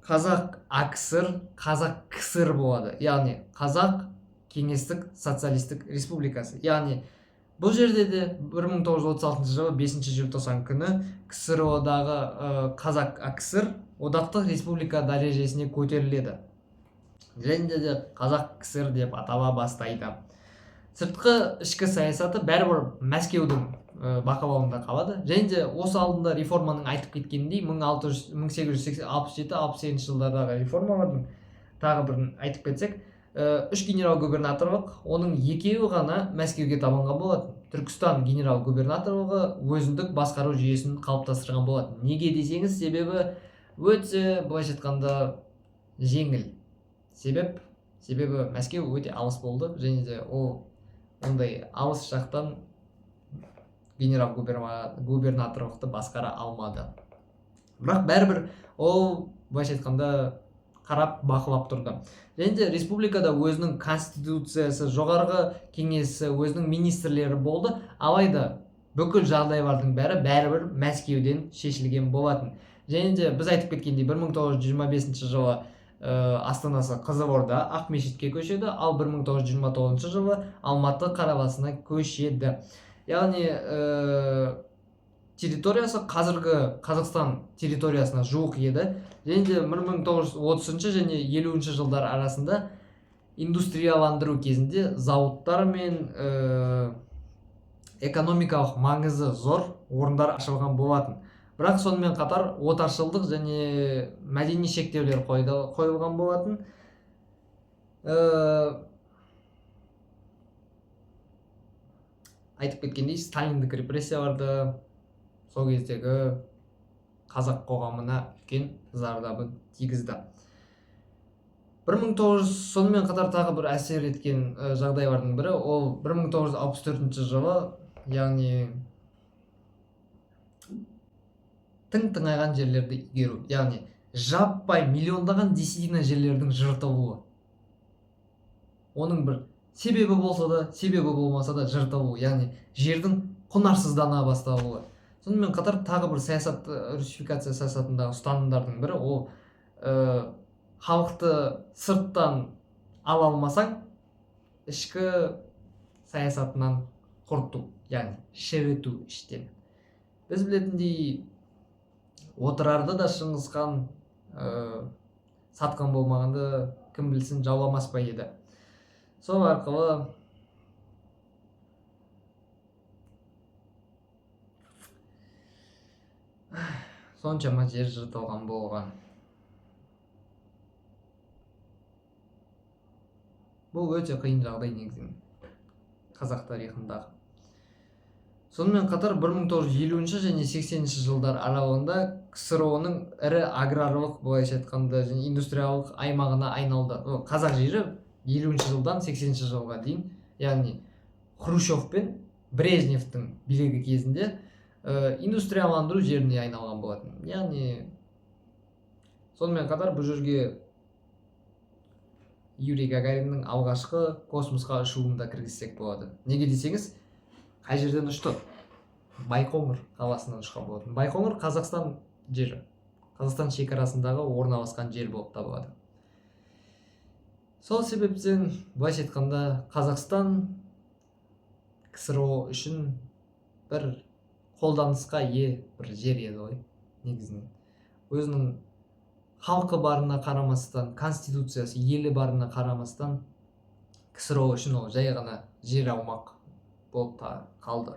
A: Қазақ АКСР, Қазақ КСР болады. Яғни Қазақ Кеңестік Социалистік Республикасы. Яғни бұл жерде де 1936 жылы 5 желтоқсан күні КСРО-дағы Қазақ АКСР одақтық республика дәрежесіне көтеріледі. Және де Қазақ КСР деп атала бастайды. Сыртқы ішкі саясаты бәрібір Мәскеудің бақылауында қалады. Және де осы алдында реформаның айтып кеткеніндей 1867-68 жылдардағы реформалардың тағы бірін айтып кетсек, 3 генерал-губернаторлық, оның 2-еуі ғана Мәскеуге табынған болатын. Түркістан генерал-губернаторлығы өзіндік басқару жүйесін қалыптастырған болатын. Неге десеңіз, себебі өте, былайша айтқанда, жеңіл. Себебі Мәскеу өте алыс болды, және де ол ондай алыс жақтан генерал-губернаторлықты басқара алмады. Бірақ бәрібір ол, былайша айтқанда, қарап бақылап тұрды. Және де республикада өзінің конституциясы, жоғарғы кеңесі, өзінің министрлері болды. Алайда бүкіл жағдайлардың бәрібір Мәскеуден шешілген болатын. Және де біз айтып кеткендей 1925 жылы астанасы Қызылорда Ақмешітке көшеді, ал 1929 жылы Алматы қаласына көшеді. Яғни территориясы қазіргі Қазақстан территориясына жуық еді. Және де 1930 және 50 жылдар арасында индустрияландыру кезінде зауыттар мен экономикалық маңызы зор орындар ашылған болатын. Бірақ сонымен қатар отаршылдық және мәдени шектеулер қойылған болатын. Айтып кеткендей, сталиндік репрессияларды сол кездегі қазақ қоғамына үлкен зардабын тигізді. 1900 сонымен қатар тағы бір әсер еткен жағдайлардың бірі, ол 1964 жылы, яғни тың-тыңайған жерлерді игеру, яғни жаппай миллиондаған десятина жерлердің жыртылуы. Оның бір себебі болса да, себебі болмаса да жыртылуы, яғни жердің құнарсыздана басталуы. Сонымен қатар тағы бір русификация саясатындағы ұстанымдардың бірі, ол халықты сырттан ала алмасаң, ішкі саясатынан құрту, яғни шіріту іштен. Біз білетіндей, отырарды да Шыңғысхан сатқан болмағанды кім білсін жауламас па еді. Сол арқылы соншама жер жыртылған болған. Бұл өте қиын жағдай негізінен қазақ тарихындағы. Сонымен қатар 1950 және 80 жылдар аралығында КСРО-ның ірі аграрлық, былайша айтқанда, және индустриялық аймағына айналды. Қазақ жері 50 жылдан 80 жылға дейін, яғни Хрущев пен Брежневтің билігі кезінде индустрияландыру жеріне айналған болатын. Яғни сонымен қатар бұл жерге Юрий Гагариннің алғашқы космосқа ұшуын да кіргізсек болады. Неге десеңіз, қай жерден ұшты? Байқоңыр қаласынан ұшқан болатын. Байқоңыр Қазақстан жері, Қазақстан шекарасындағы орналасқан жер болып табылады. Сол себептен былайша айтқанда Қазақстан КСРО үшін бір қолданысқа ие бір жер еді ғой негізінен. Өзінің халқы барына қарамастан, конституциясы, елі барына қарамастан КСРО үшін ол жай ғана жер аумақ болып та қалды.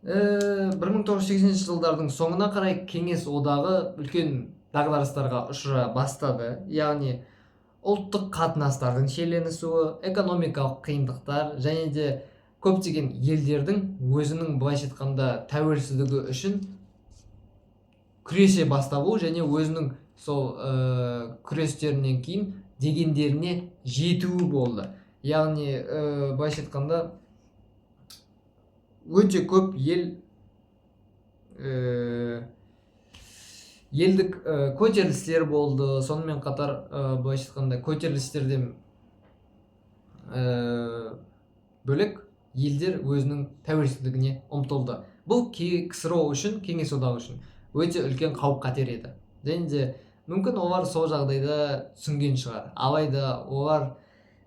A: 1980 жылдардың соңына қарай Кеңес одағы үлкен дағдарыстарға ұшыра бастады. Яғни ұлттық қатынастардың шиеленісуі, экономикалық қиындықтар және де көптеген елдердің өзінің былайша айтқанда тәуелсіздігі үшін күресе бастауы және өзінің сол күрестерінен кейін дегендеріне жетуі болды. Яғни былайша айтқанда өте көп елдік көтерілістер болды. Сонымен қатар былайша айтқанда көтерілістерден бөлек елдер өзінің тәуелсіздігіне ұмтылды. Бұл КСРО үшін, Кеңес одағы үшін өте үлкен қауіп қатер еді. Және де мүмкін олар сол жағдайда түсінген шығар. Алайда олар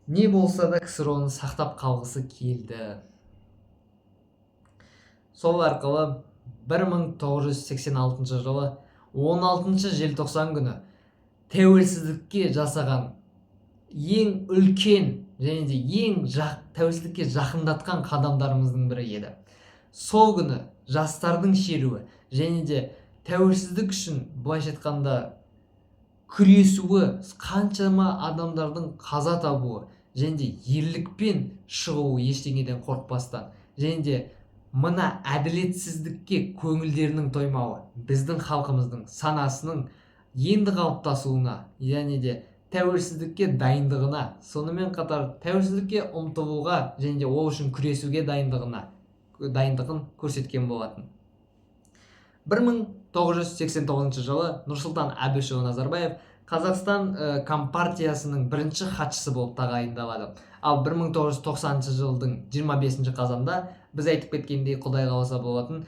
A: не болса да КСРОны сақтап қалғысы келді. Сол арқылы 1986 жылы 16 желтоқсан күні тәуелсіздікке жасаған ең үлкен және де ең тәуелсіздікке жақындатқан қадамдарымыздың бірі еді. Сол күні жастардың шеруі және де тәуелсіздік үшін былайша айтқанда күресуі, қаншама адамдардың қаза табуы және де ерлікпен шығуы ештеңеден қорықпастан және де мына әділетсіздікке көңілдерінің тоймауы біздің халқымыздың санасының енді қалыптасуына және де тәуелсіздікке дайындығына, сонымен қатар тәуелсіздікке ұмтылуға және де ол үшін күресуге дайындығын көрсеткен болатын. 1989 жылы Нұрсұлтан Әбішұлы Назарбаев Қазақстан Компартиясының бірінші хатшысы болып тағайындалады. Ал 1990 жылдың 25 қазанда біз айтып кеткендей, Құдай қаласа болатын,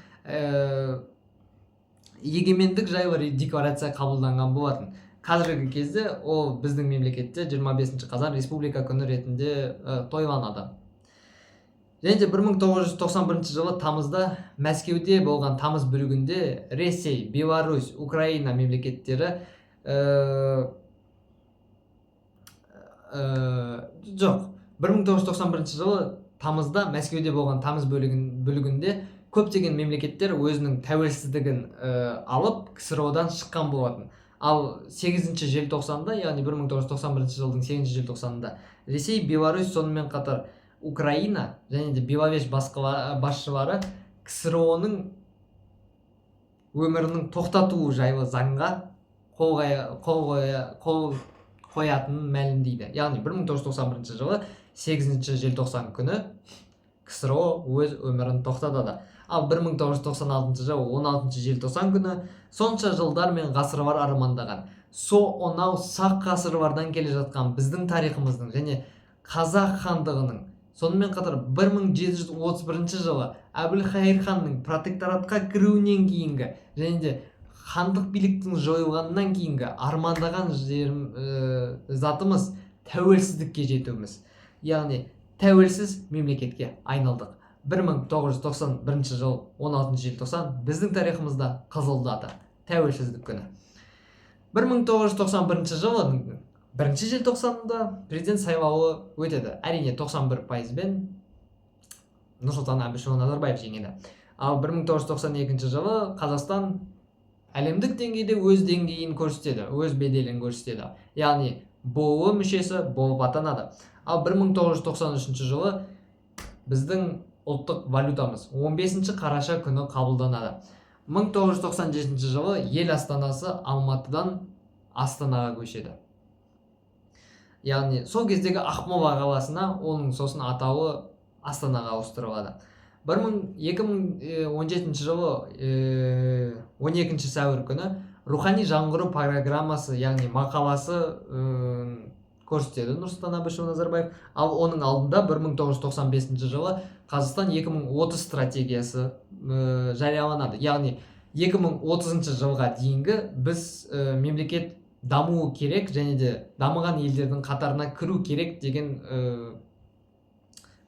A: егемендік жайлы декларация қабылданған болатын. Қазіргі кезде ол біздің мемлекетте 25 қазан республика күні ретінде тойланады. Және де 1991 жылы тамызда Мәскеуде болған тамыз бүлігінде Ресей, Беларусь, Украина мемлекеттері жоқ, 1991 жылы тамызда Мәскеуде болған тамыз бүлігінде көптеген мемлекеттер өзінің тәуелсіздігін алып КСРО-дан шыққан болатын. Ал 8 желтоқсанда, яғни 1991 жылдың 8 желтоқсанында Ресей, Беларусь, сонымен қатар Украина және де Беловеж басшылары КСРО-ның өмірінің тоқтатуы жайлы заңға қол қоятынын мәлімдейді. Яғни 1991 жылы 8 желтоқсан күні КСРО өз өмірін тоқтатады. Ал 1996 жылы 16 желтоқсан күні сонша жылдар мен ғасырлар армандаған, онау сақ ғасырлардан келе жатқан біздің тарихымыздың және қазақ хандығының, сонымен қатар 1731 жылы Әбілқайыр ханның протекторатқа кіруінен кейінгі және де хандық биліктің жойылғаннан кейінгі армандаған затымыз тәуелсіздікке жетуіміз. Яғни тәуелсіз мемлекетке айналдық. 1991 жыл 16 желтоқсан біздің тарихымызда қызыл дата, тәуелсіздік күні. 1991 жылы 1 желтоқсанда президент сайлауы өтеді. Әрине 91%-бен Нұрсұлтан Әбішұлы Назарбаев жеңеді. Ал 1992 жылы Қазақстан әлемдік деңгейде өз деңгейін көрсетеді, өз беделін көрсетеді. Яғни БО мүшесі болып атанады. Ал 1993 жылы біздің ұлттық валютамыз 15 қараша күні қабылданады. 1997 жылы ел астанасы Алматыдан Астанаға көшеді. Яғни сол кездегі Ақмола қаласына оның сосын атауы Астанаға ауыстырылады. 2017 жылы 12 сәуір күні рухани жаңғыру программасы, яғни мақаласы көрсетеді Нұрсұлтан Әбішұлы Назарбаев. Ал оның алдында 1995 жылы Қазақстан 2030 стратегиясы жарияланады. Яғни 2030 жылға дейінгі біз мемлекет дамуы керек және де дамыған елдердің қатарына кіру керек деген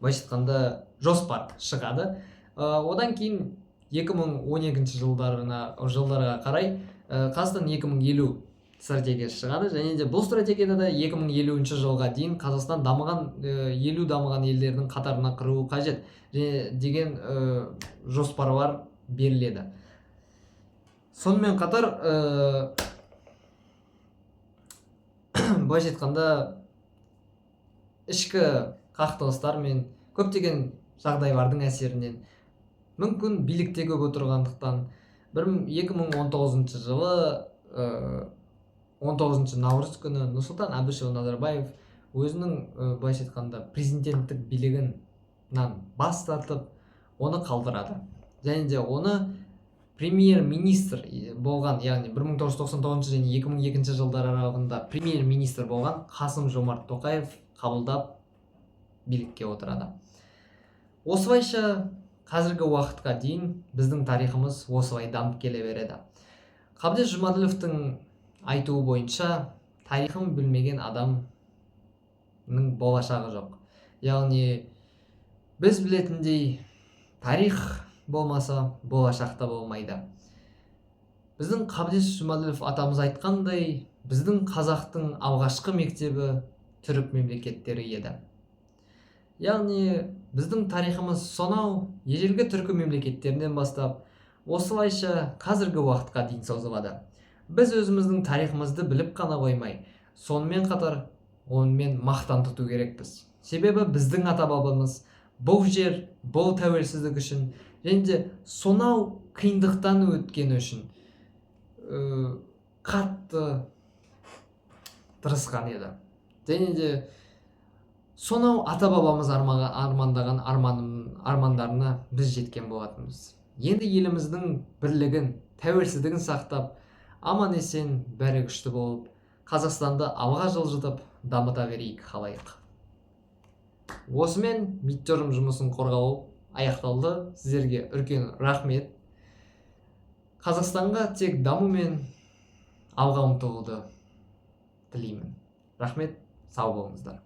A: былайша айтқанда жоспар шығады. Одан кейін 2012 жылдарға қарай Қазақстан 2050 стратегиясы шығады және де бұл стратегияда да 2050 жылға дейін Қазақстан дамыған 50 дамыған елдердің қатарына кіруі қажет деген жоспарлар беріледі. Сонымен қатар былайша айтқанда ішкі қақтығыстар мен көптеген жағдайлардың әсерінен мүмкін билікте көп отырғандықтан 2019 жылы 19 наурыз күні Нұрсұлтан Әбішұлы Назарбаев өзінің былайша айтқанда президенттік билігінен бас тартып, оны қалдырады. Және де оны премьер-министр болған, яғни 1999 және 2002 жылдар аралығында премьер-министр болған Қасым-Жомарт Тоқаев қабылдап билікке отырады. Осылайша қазіргі уақытқа дейін біздің тарихымыз осылай дамып келе береді. Қабдеш Жұмаділовтің айтуы бойынша тарихын білмеген адамның болашағы жоқ. Яғни біз білетіндей тарих болмаса болашақта болмайды. Біздің Қабдеш Жұмаділов атамыз айтқандай, біздің қазақтың алғашқы мектебі түрік мемлекеттері еді. Яғни біздің тарихымыз сонау ежелгі түркі мемлекеттерінен бастап осылайша қазіргі уақытқа дейін созылады. Біз өзіміздің тарихымызды біліп қана қоймай, сонымен қатар онымен мақтан тұту керекпіз. Себебі біздің ата-бабамыз бұл жер, бұл тәуелсіздік үшін және де сонау қиындықтан өткен үшін қатты тырысқан еді. Және де сонау ата-бабамыз армандаған армандарына біз жеткен болатынбыз. Енді еліміздің бірлігін, тәуелсіздігін сақтап, аман-есен бәрі күшті болып, Қазақстанды алға жылжытып дамыта берейік халайық. Осымен Мидтерм жұмысын қорғау аяқталды. Сіздерге үлкен рахмет. Қазақстанға тек даму мен алға ұмтылуды тілеймін. Рахмет, сау болыңыздар.